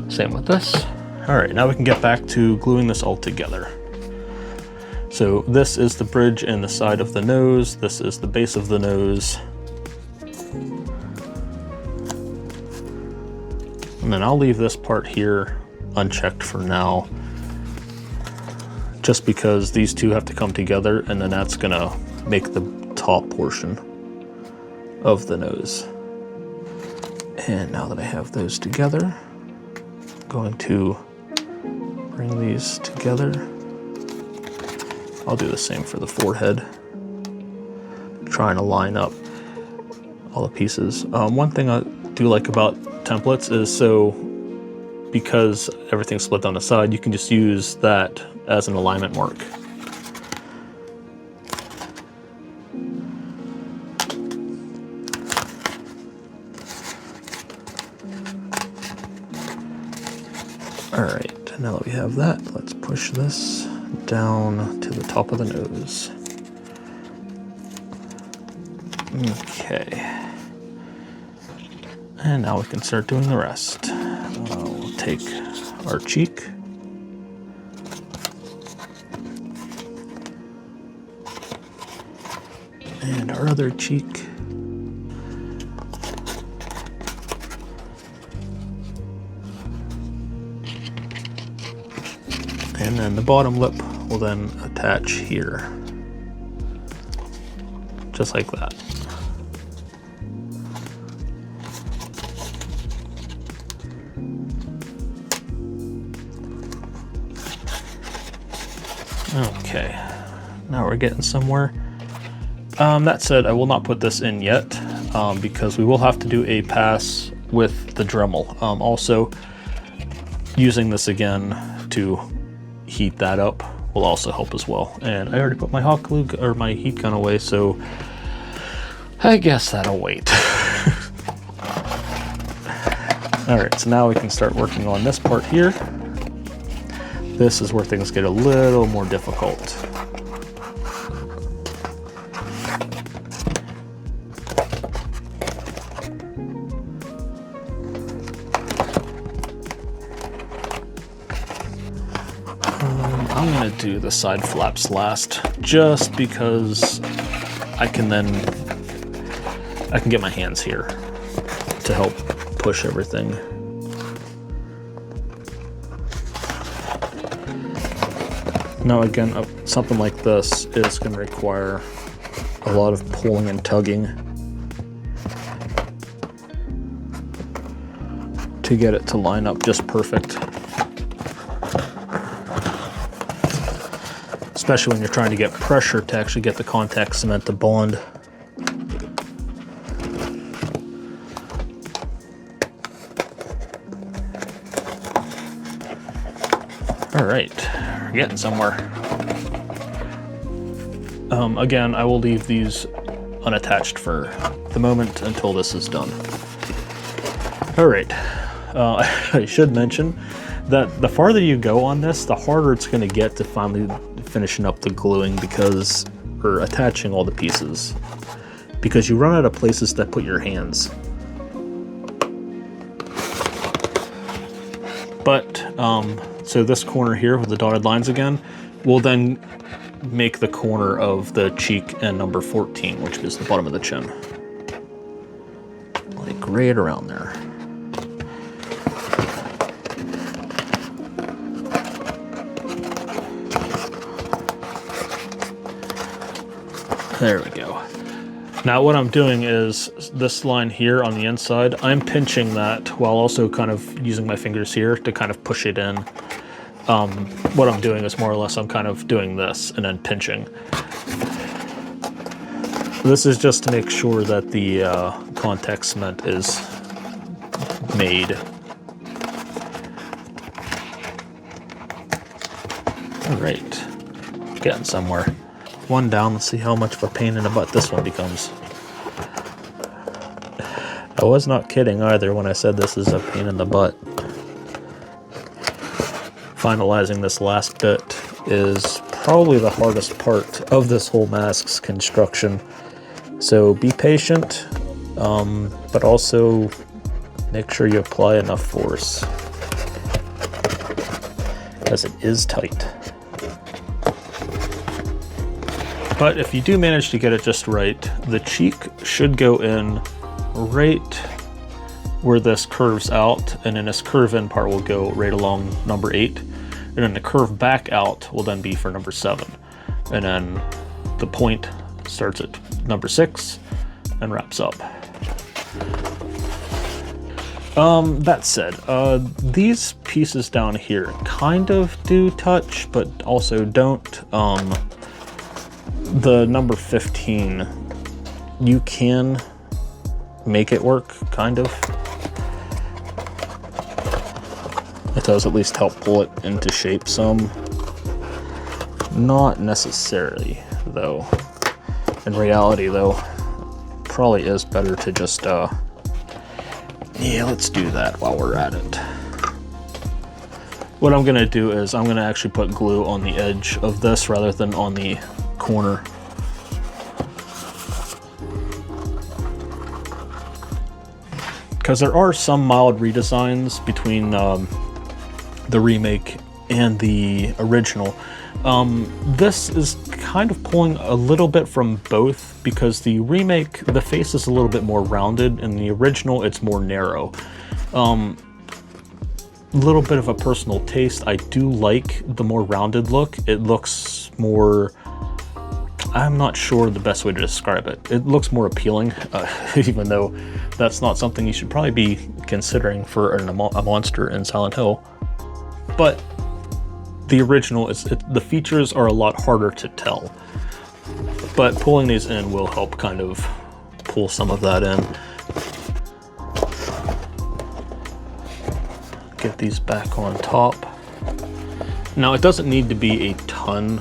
Same with this. All right, now we can get back to gluing this all together. So this is the bridge and the side of the nose. This is the base of the nose. And then I'll leave this part here unchecked for now, just because these two have to come together, and then that's gonna make the top portion of the nose. And now that I have those together, I'm going to bring these together. I'll do the same for the forehead, trying to line up all the pieces. One thing I do like about templates is, so because everything's split down the side, you can just use that as an alignment mark. All right, now that we have that, let's push this down to the top of the nose. Okay. And now we can start doing the rest. We'll take our cheek. And our other cheek. And then the bottom lip will then attach here. Just like that. Okay, now we're getting somewhere. That said, I will not put this in yet, because we will have to do a pass with the Dremel. Also, using this again to heat that up will also help as well. And I already put my hot glue or my heat gun away, so I guess that'll wait. All right, so now we can start working on this part here. This is where things get a little more difficult. I'm gonna do the side flaps last, just because I can get my hands here to help push everything. Now again, something like this is going to require a lot of pulling and tugging to get it to line up just perfect. Especially when you're trying to get pressure to actually get the contact cement to bond. All right, we're getting somewhere. Again, I will leave these unattached for the moment until this is done. All right, I should mention that the farther you go on this, the harder it's going to get to finally finishing up the gluing or attaching all the pieces, because you run out of places to put your hands. But, so this corner here with the dotted lines again will then make the corner of the cheek and number 14, which is the bottom of the chin. Like right around there. There we go. Now what I'm doing is this line here on the inside, I'm pinching that while also kind of using my fingers here to kind of push it in. What I'm doing is more or less I'm kind of doing this and then pinching. This is just to make sure that the contact cement is made. All right, getting somewhere. One down, let's see how much of a pain in the butt this one becomes. I was not kidding either when I said this is a pain in the butt. Finalizing this last bit is probably the hardest part of this whole mask's construction. So be patient, but also make sure you apply enough force, as it is tight. But if you do manage to get it just right, the cheek should go in right where this curves out, and then this curve in part will go right along number 8, and then the curve back out will then be for number 7, and then the point starts at number 6 and wraps up. That said, these pieces down here kind of do touch, but also don't. The number 15, you can make it work, kind of. It does at least help pull it into shape some. Not necessarily, though. In reality, though, probably is better to just, yeah, let's do that while we're at it. What I'm gonna do is I'm gonna actually put glue on the edge of this rather than on the corner. Because there are some mild redesigns between the remake and the original. This is kind of pulling a little bit from both, because the remake, the face is a little bit more rounded, and the original, it's more narrow. Little bit of a personal taste. I do like the more rounded look. It looks more, I'm not sure the best way to describe it. It looks more appealing, even though that's not something you should probably be considering for a monster in Silent Hill. But the original, the features are a lot harder to tell. But pulling these in will help kind of pull some of that in. Get these back on top. Now, it doesn't need to be a ton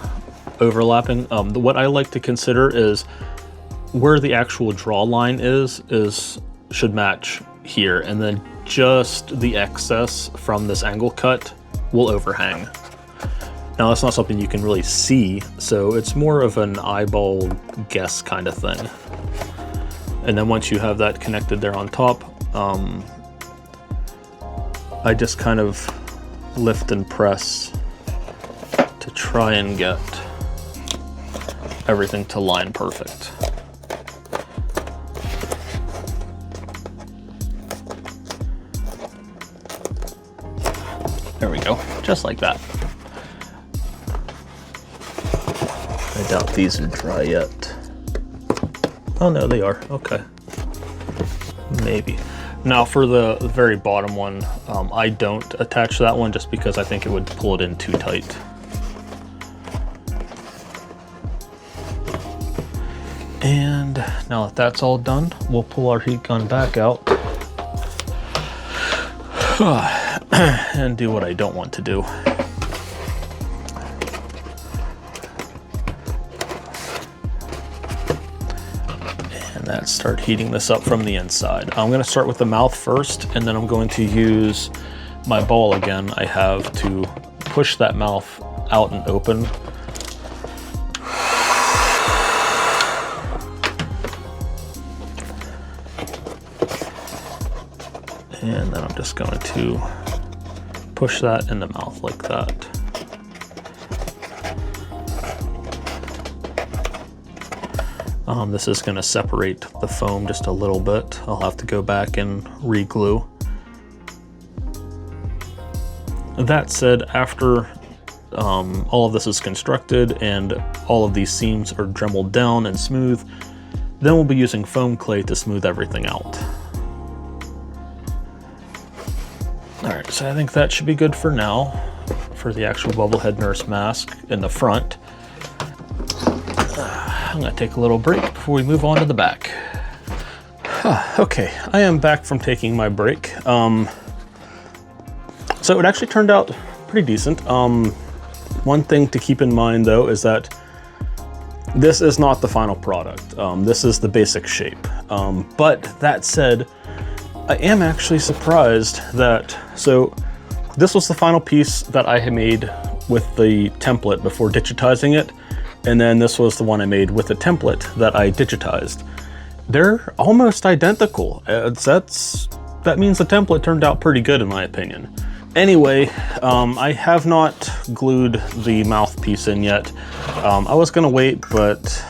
overlapping. What I like to consider is where the actual draw line should match here, and then just the excess from this angle cut will overhang. Now, that's not something you can really see, so it's more of an eyeball guess kind of thing. And then once you have that connected there on top, I just kind of lift and press to try and get everything to line perfect. There we go, just like that. I doubt these are dry yet. Oh no, they are, okay. Maybe. Now for the very bottom one, I don't attach that one just because I think it would pull it in too tight. And now that that's all done, we'll pull our heat gun back out and do what I don't want to do. And start heating this up from the inside. I'm going to start with the mouth first, and then I'm going to use my ball again. I have to push that mouth out and open. And then I'm just going to push that in the mouth like that. This is going to separate the foam just a little bit. I'll have to go back and re-glue. That said, after all of this is constructed and all of these seams are dremeled down and smooth, then we'll be using foam clay to smooth everything out. Alright, so I think that should be good for now for the actual Bubblehead nurse mask in the front. I'm going to take a little break before we move on to the back. Okay, I am back from taking my break. So it actually turned out pretty decent. One thing to keep in mind though is that this is not the final product. This is the basic shape. But that said, I am actually surprised that, so this was the final piece that I had made with the template before digitizing it. And then this was the one I made with the template that I digitized. They're almost identical. That means the template turned out pretty good in my opinion. Anyway, I have not glued the mouthpiece in yet. I was gonna wait, but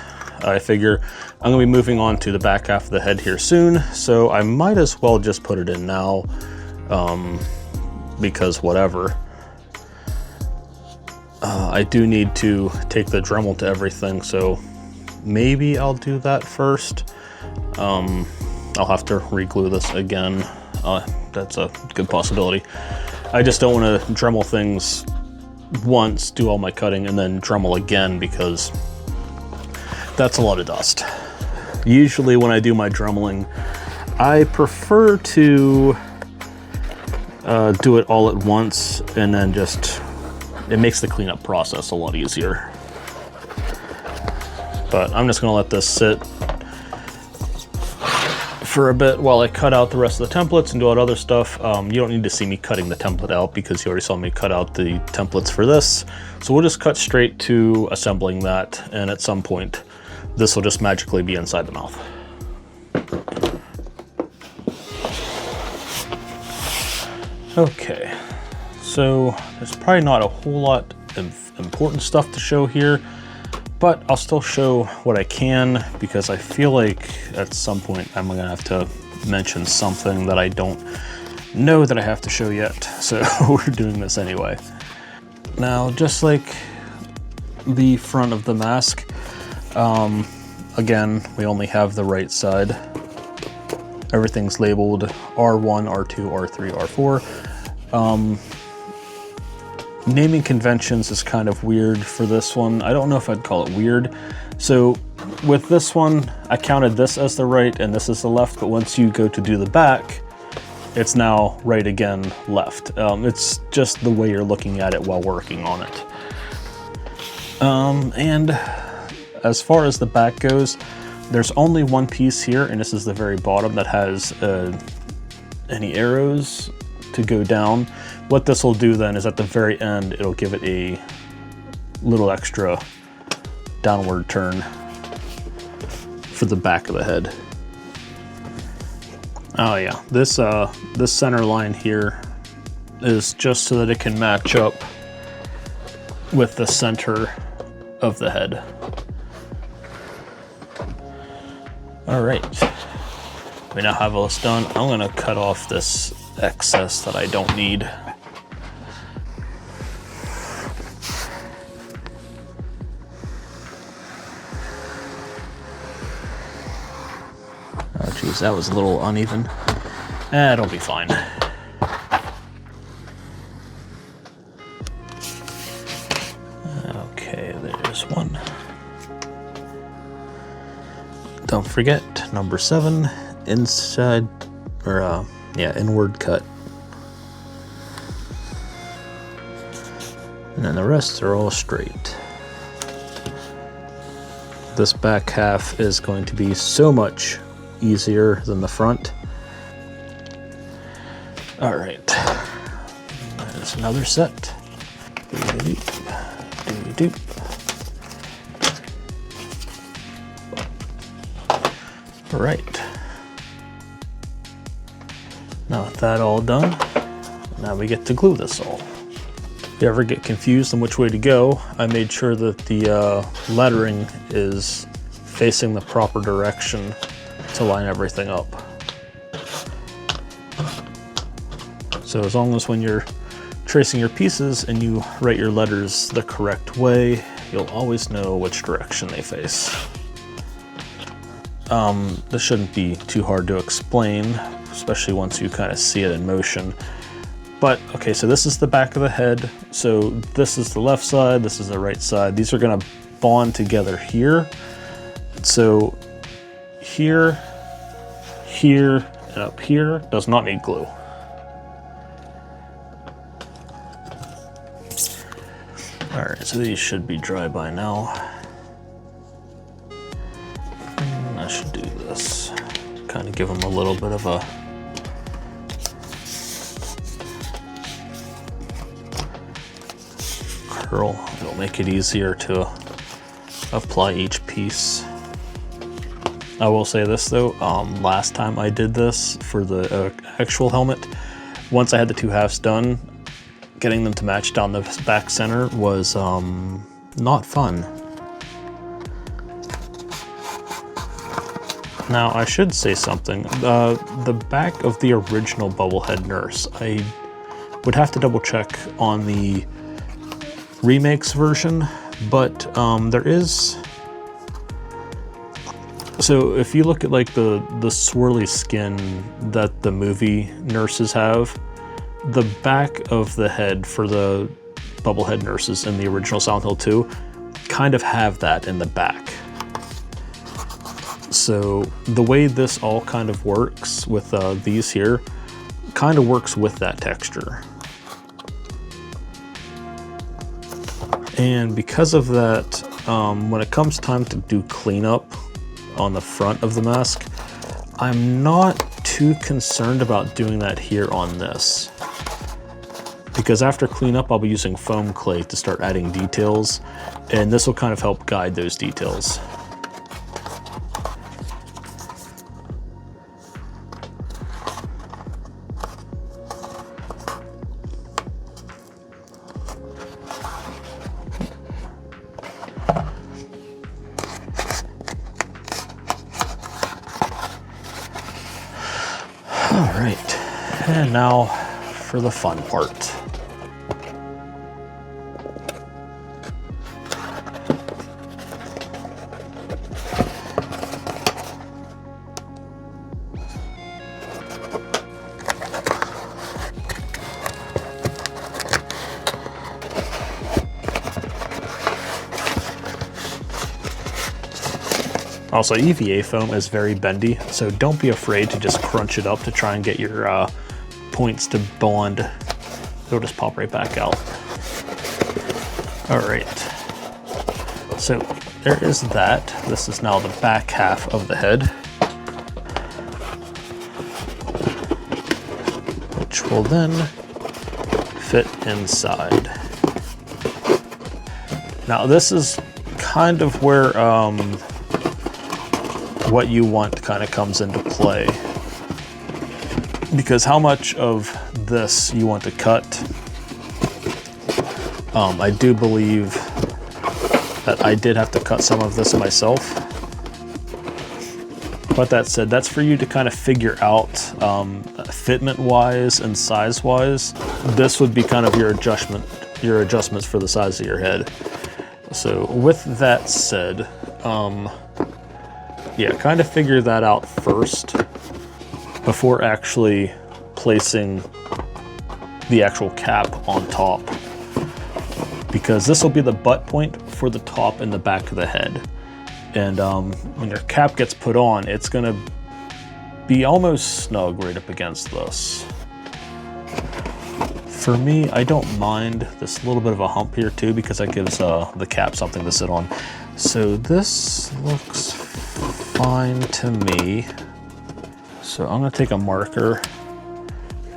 I figure I'm gonna be moving on to the back half of the head here soon, so I might as well just put it in now, because whatever. I do need to take the Dremel to everything, so maybe I'll do that first. I'll have to re-glue this again. That's a good possibility. I just don't want to Dremel things once, do all my cutting, and then Dremel again, because that's a lot of dust. Usually when I do my Dremeling, I prefer to do it all at once, and then just, it makes the cleanup process a lot easier. But I'm just gonna let this sit for a bit while I cut out the rest of the templates and do all that other stuff. You don't need to see me cutting the template out because you already saw me cut out the templates for this. So we'll just cut straight to assembling that, and at some point this will just magically be inside the mouth. Okay, so there's probably not a whole lot of important stuff to show here, but I'll still show what I can because I feel like at some point I'm gonna have to mention something that I don't know that I have to show yet. So we're doing this anyway. Now, just like the front of the mask, again, we only have the right side. Everything's labeled R1, R2, R3, R4. Naming conventions is kind of weird for this one. I don't know if I'd call it weird. So with this one, I counted this as the right and this is the left, but once you go to do the back, it's now right again, left. It's just the way you're looking at it while working on it. And as far as the back goes, there's only one piece here, and this is the very bottom that has any arrows to go down. What this will do then is at the very end, it'll give it a little extra downward turn for the back of the head. Oh yeah, this center line here is just so that it can match up with the center of the head. All right, we now have all this done. I'm gonna cut off this excess that I don't need. Oh geez, that was a little uneven. It'll be fine. Okay, there's one. Don't forget, number 7, inside, or inward cut. And then the rest are all straight. This back half is going to be so much easier than the front. All right, there's another set. All right. Now with that all done, now we get to glue this all. If you ever get confused on which way to go, I made sure that the lettering is facing the proper direction to line everything up. So as long as when you're tracing your pieces and you write your letters the correct way, you'll always know which direction they face. This shouldn't be too hard to explain, especially once you kind of see it in motion. But, okay, so this is the back of the head. So this is the left side, this is the right side. These are gonna bond together here. So here, here, and up here does not need glue. All right, so these should be dry by now. I should do this. Kind of give them a little bit of a curl. It'll make it easier to apply each piece. I will say this though, last time I did this for the actual helmet, once I had the two halves done, getting them to match down the back center was not fun. Now I should say something. The back of the original Bubblehead nurse, I would have to double check on the remakes version, but there is. So if you look at like the swirly skin that the movie nurses have, the back of the head for the Bubblehead nurses in the original Silent Hill 2 kind of have that in the back. So the way this all kind of works with these here kind of works with that texture. And because of that, when it comes time to do cleanup on the front of the mask, I'm not too concerned about doing that here on this. Because after cleanup, I'll be using foam clay to start adding details, and this will kind of help guide those details. All right, and now for the fun part. Also, EVA foam is very bendy, so don't be afraid to just crunch it up to try and get your points to bond. It'll just pop right back out. All right, so there is that. This is now the back half of the head, which will then fit inside. Now this is kind of where what you want kind of comes into play, because how much of this you want to cut. I do believe that I did have to cut some of this myself, but that said, that's for you to kind of figure out fitment wise and size wise. This would be kind of your adjustments for the size of your head. So with that said, yeah, kind of figure that out first before actually placing the actual cap on top, because this will be the butt point for the top and the back of the head. And when your cap gets put on, it's gonna be almost snug right up against this. For me, I don't mind this little bit of a hump here too, because that gives the cap something to sit on. So this looks fine to me. So I'm gonna take a marker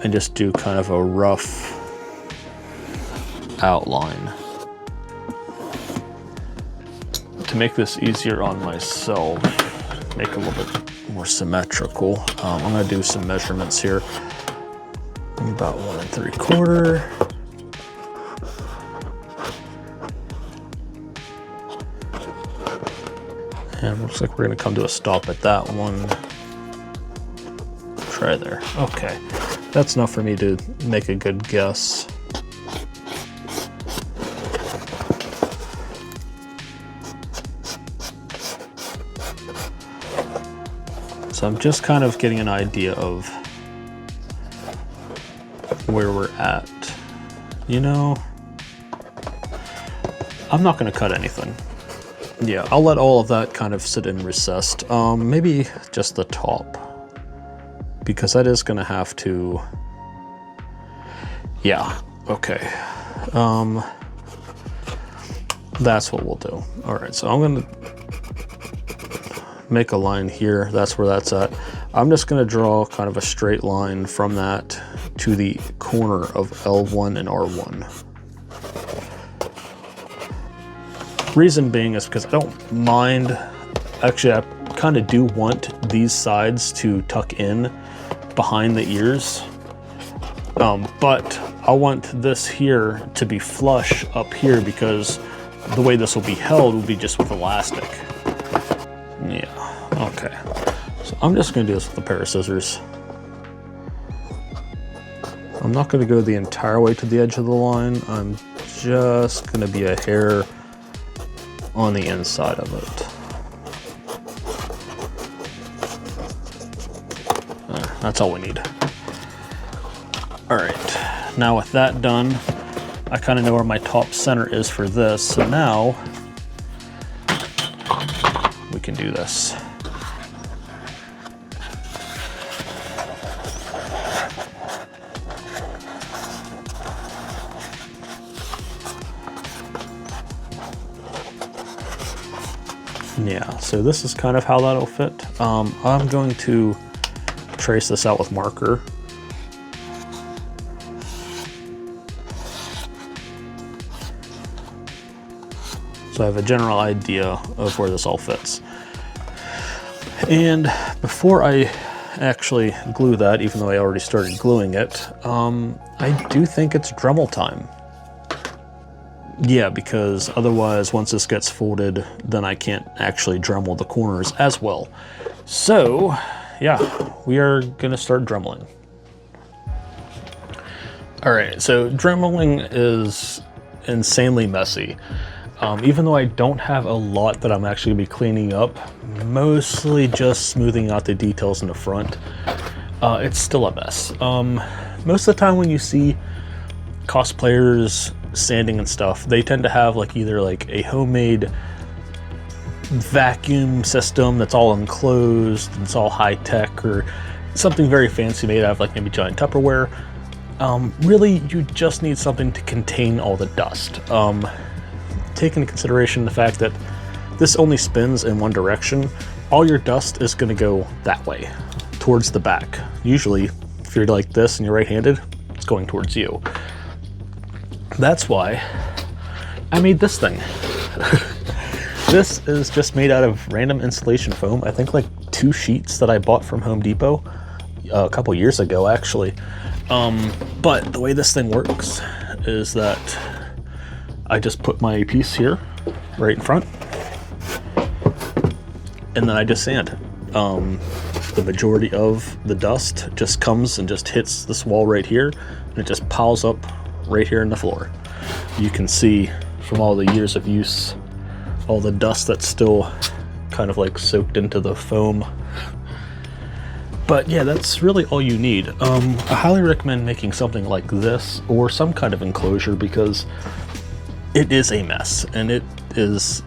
and just do kind of a rough outline. To make this easier on myself, make it a little bit more symmetrical, I'm gonna do some measurements here. About 1 3/4. And looks like we're gonna come to a stop at that one. Try there. Okay, that's enough for me to make a good guess. So I'm just kind of getting an idea of where we're at. You know, I'm not going to cut anything. Yeah, I'll let all of that kind of sit in recessed. Maybe just the top, because that is going to have to, yeah, okay. That's what we'll do. All right, so I'm going to make a line here. That's where that's at. I'm just going to draw kind of a straight line from that to the corner of L1 and R1. Reason being is because I don't mind, actually I kind of do want these sides to tuck in behind the ears, but I want this here to be flush up here because the way this will be held will be just with elastic. Yeah, okay. So I'm just going to do this with a pair of scissors. I'm not going to go the entire way to the edge of the line. I'm just going to be a hair on the inside of it. That's all we need. All right, now with that done, I kind of know where my top center is for this. So now we can do this. Yeah, so this is kind of how that'll fit. I'm going to trace this out with marker. So I have a general idea of where this all fits. And before I actually glue that, even though I already started gluing it, I do think it's Dremel time. Yeah, because otherwise once this gets folded, then I can't actually Dremel the corners as well. So yeah, we are gonna start Dremeling. All right, so Dremeling is insanely messy. Even though I don't have a lot that I'm actually gonna be cleaning up, mostly just smoothing out the details in the front, it's still a mess. Most of the time when you see cosplayers sanding and stuff, they tend to have like either like a homemade vacuum system that's all enclosed and it's all high-tech, or something very fancy made out of like maybe giant Tupperware. Really, you just need something to contain all the dust. Take into consideration the fact that this only spins in one direction, all your dust is going to go that way, towards the back. Usually, if you're like this and you're right-handed, it's going towards you. That's why I made this thing. This is just made out of random insulation foam. I think like 2 sheets that I bought from Home Depot a couple years ago, actually. But the way this thing works is that I just put my piece here, right in front, and then I just sand. The majority of the dust just comes and just hits this wall right here, and it just piles up right here in the floor. You can see from all the years of use, all the dust that's still kind of like soaked into the foam. But yeah, that's really all you need. I highly recommend making something like this or some kind of enclosure, because it is a mess and it is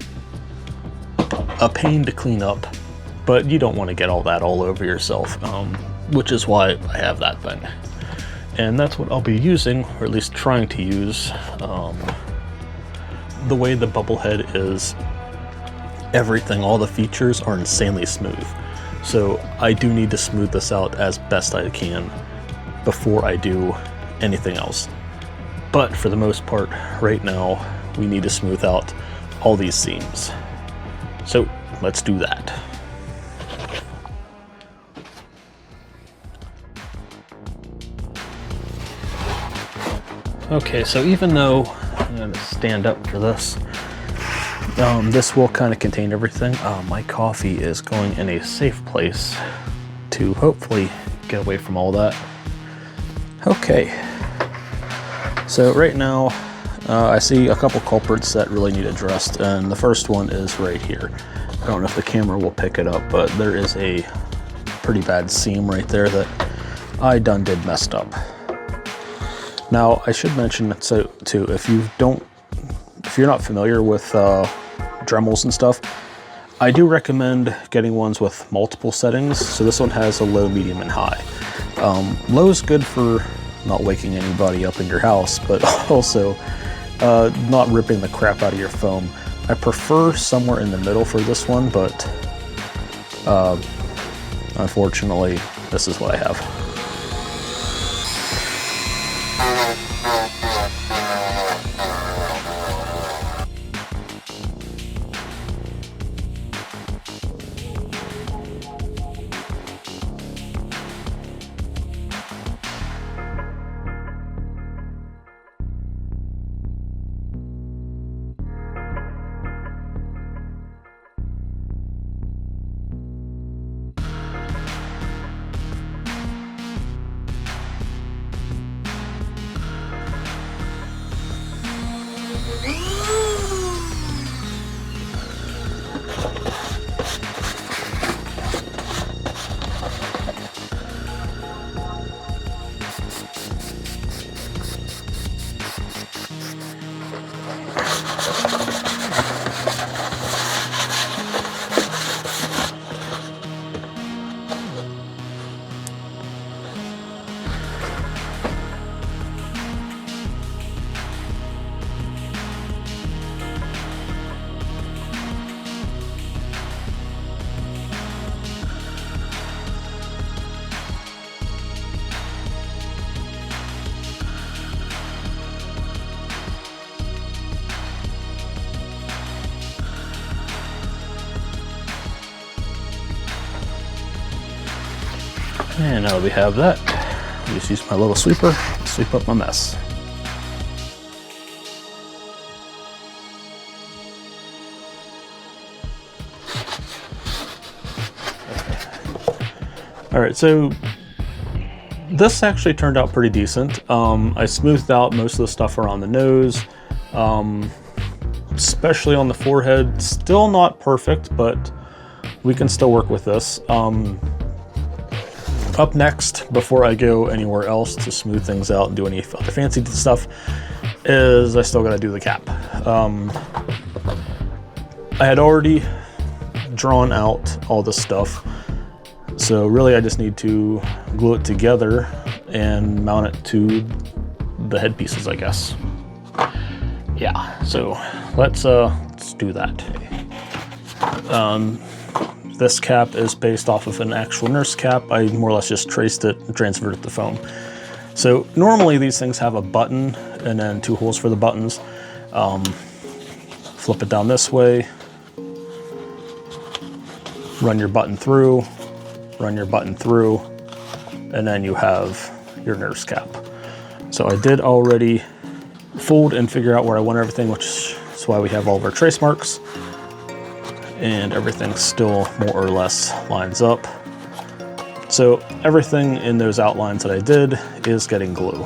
a pain to clean up, but you don't want to get all that all over yourself, which is why I have that thing. And that's what I'll be using, or at least trying to use. The way the Bubblehead is, everything, all the features are insanely smooth. So I do need to smooth this out as best I can before I do anything else. But for the most part, right now, we need to smooth out all these seams. So let's do that. Okay, so even though I'm gonna stand up for this, this will kind of contain everything. My coffee is going in a safe place to hopefully get away from all that. Okay, so right now I see a couple culprits that really need addressed, and the first one is right here. I don't know if the camera will pick it up, but there is a pretty bad seam right there that I done did messed up. Now I should mention that too, if you're not familiar with Dremels and stuff, I do recommend getting ones with multiple settings. So this one has a low, medium, and high. Low is good for not waking anybody up in your house, but also not ripping the crap out of your foam. I prefer somewhere in the middle for this one, but unfortunately, this is what I have. And now that we have that, I just use my little sweeper to sweep up my mess. All right, so this actually turned out pretty decent. I smoothed out most of the stuff around the nose, especially on the forehead. Still not perfect, but we can still work with this. Up next, before I go anywhere else to smooth things out and do any other fancy stuff, is I still gotta do the cap. I had already drawn out all this stuff, so really I just need to glue it together and mount it to the head pieces, I guess. Yeah, so let's do that. This cap is based off of an actual nurse cap. I more or less just traced it and transferred it to foam. So normally these things have a button and then 2 holes for the buttons. Flip it down this way, run your button through, run your button through, and then you have your nurse cap. So I did already fold and figure out where I want everything, which is why we have all of our trace marks. And everything still more or less lines up. So everything in those outlines that I did is getting glue.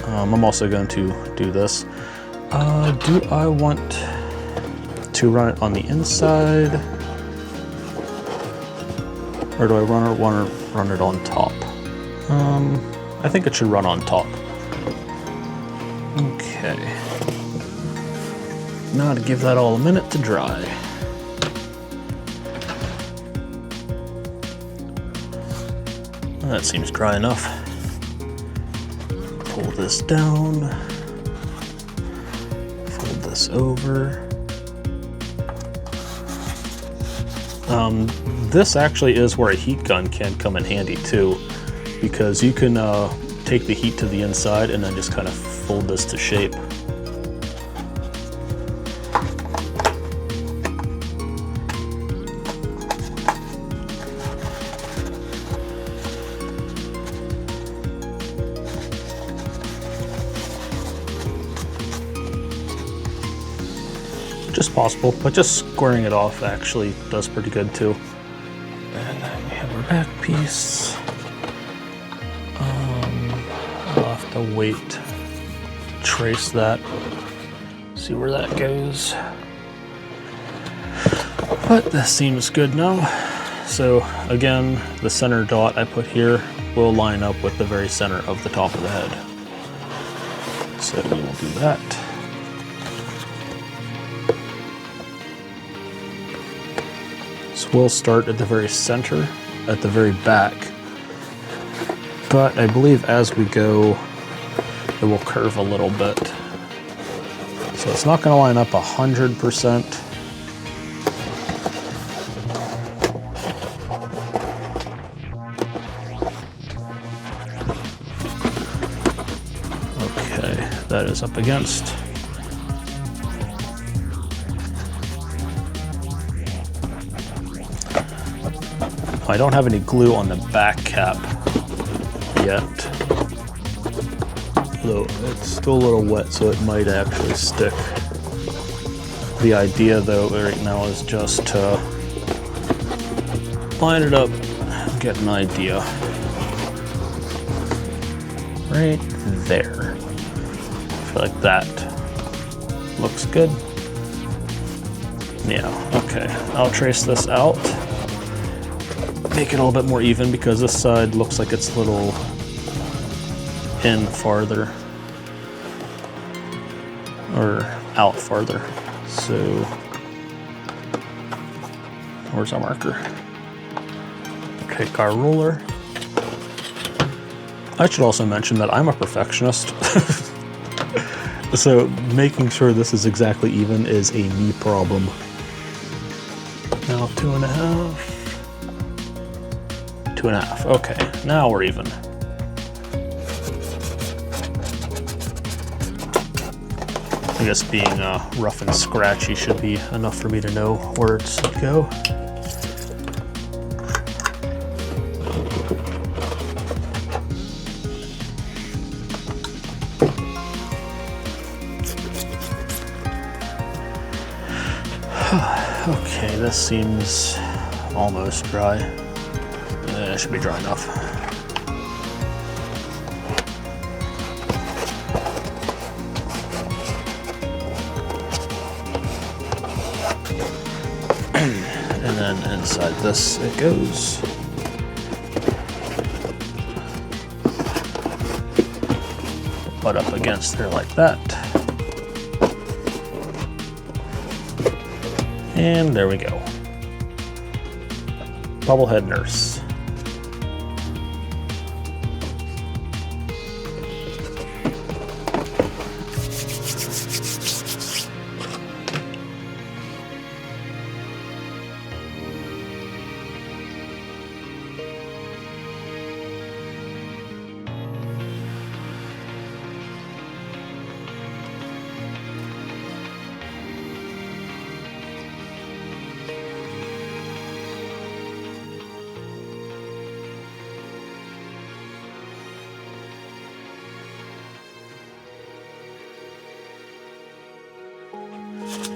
I'm also going to do this. Do I want to run it on the inside, or do I want to run it on top? I think it should run on top. Okay. Now to give that all a minute to dry. That seems dry enough. Pull this down, fold this over. This actually is where a heat gun can come in handy too, because you can take the heat to the inside and then just kind of fold this to shape. Just possible, but just squaring it off actually does pretty good too. And then we have our back piece. I'll have to wait to trace that, see where that goes. But this seems good now. So again, the center dot I put here will line up with the very center of the top of the head. So we will do that. So we'll start at the very center, at the very back. But I believe as we go, it will curve a little bit. So it's not going to line up 100%. Okay, that is up against. I don't have any glue on the back cap yet, though it's still a little wet, so it might actually stick. The idea, though, right now is just to line it up, get an idea. Right there. I feel like that looks good. Yeah, okay. I'll trace this out. Make it a little bit more even because this side looks like it's a little in farther or out farther. So where's our marker? Take our ruler. I should also mention that I'm a perfectionist. So making sure this is exactly even is a me problem. Now 2.5. 2.5. Okay, now we're even. I guess being rough and scratchy should be enough for me to know where it should go. Okay, this seems almost dry. It should be dry enough. And then inside this it goes. Butt up against there like that. And there we go. Bubblehead nurse.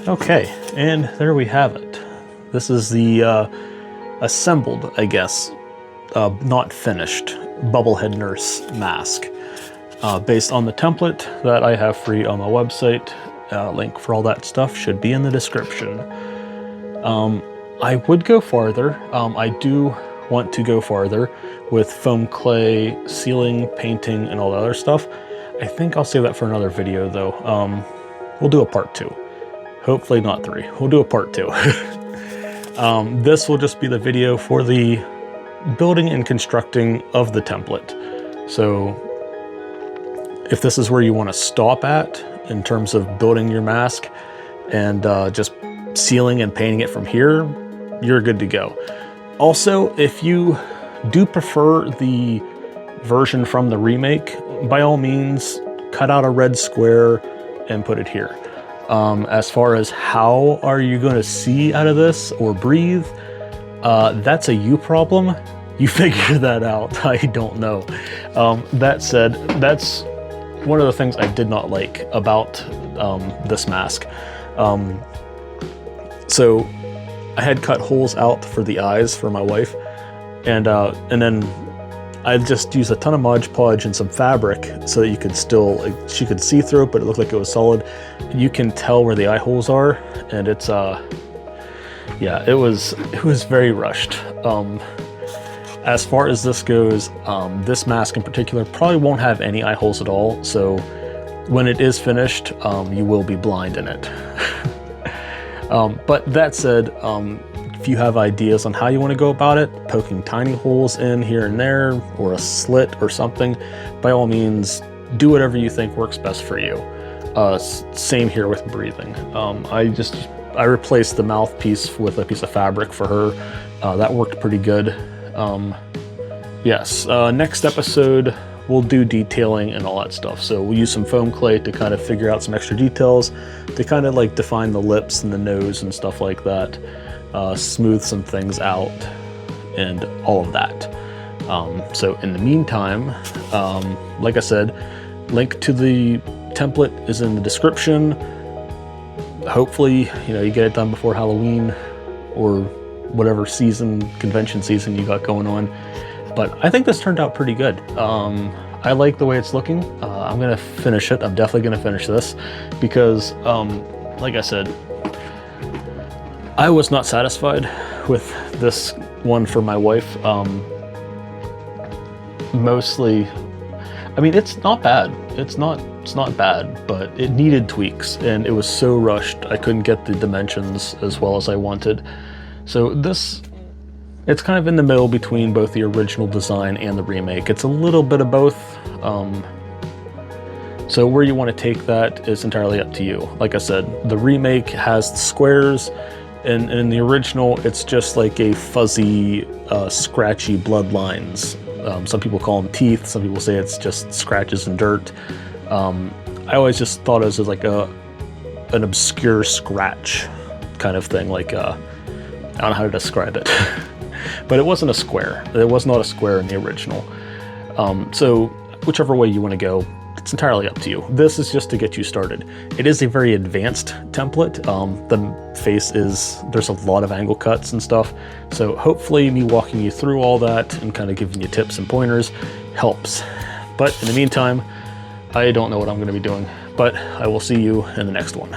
Okay, and there we have it. This is the assembled, I guess, not finished Bubblehead Nurse mask based on the template that I have free on my website. Link for all that stuff should be in the description. I would go farther. I do want to go farther with foam clay, sealing, painting, and all the other stuff. I think I'll save that for another video though. We'll do a part 2. Hopefully not 3. We'll do a part 2. This will just be the video for the building and constructing of the template. So if this is where you want to stop at in terms of building your mask and just sealing and painting it from here, you're good to go. Also, if you do prefer the version from the remake, by all means, cut out a red square and put it here. As far as how are you going to see out of this or breathe, that's a you problem. You figure that out. I don't know. That said, that's one of the things I did not like about this mask. So I had cut holes out for the eyes for my wife, And then I just used a ton of Mod Podge and some fabric so that you could still, like, she could see through it, but it looked like it was solid. You can tell where the eye holes are, and it's yeah, it was very rushed. As far as this goes, this mask in particular probably won't have any eye holes at all, so when it is finished, you will be blind in it. But that said, if you have ideas on how you want to go about it, poking tiny holes in here and there, or a slit or something, by all means, do whatever you think works best for you. Same here with breathing. I replaced the mouthpiece with a piece of fabric for her. That worked pretty good. Yes, next episode we'll do detailing and all that stuff. So we'll use some foam clay to kind of figure out some extra details, to kind of like define the lips and the nose and stuff like that, smooth some things out and all of that. So in the meantime, like I said, link to the template is in the description. Hopefully, you get it done before Halloween or whatever convention season you got going on. But I think this turned out pretty good. I like the way it's looking. I'm gonna finish it. I'm definitely gonna finish this because, like I said, I was not satisfied with this one for my wife. Mostly, I mean, it's not bad. It's not bad, but it needed tweaks, and it was so rushed. I couldn't get the dimensions as well as I wanted. So it's kind of in the middle between both the original design and the remake. It's a little bit of both. So where you want to take that is entirely up to you. Like I said, the remake has squares, and in the original, it's just like a fuzzy, scratchy bloodlines. Some people call them teeth. Some people say it's just scratches and dirt. I always just thought it was like an obscure scratch kind of thing. Like, I don't know how to describe it. But it wasn't a square. It was not a square in the original. So whichever way you want to go, it's entirely up to you. This is just to get you started. It is a very advanced template. The face there's a lot of angle cuts and stuff. So hopefully me walking you through all that and kind of giving you tips and pointers helps. But in the meantime, I don't know what I'm going to be doing, but I will see you in the next one.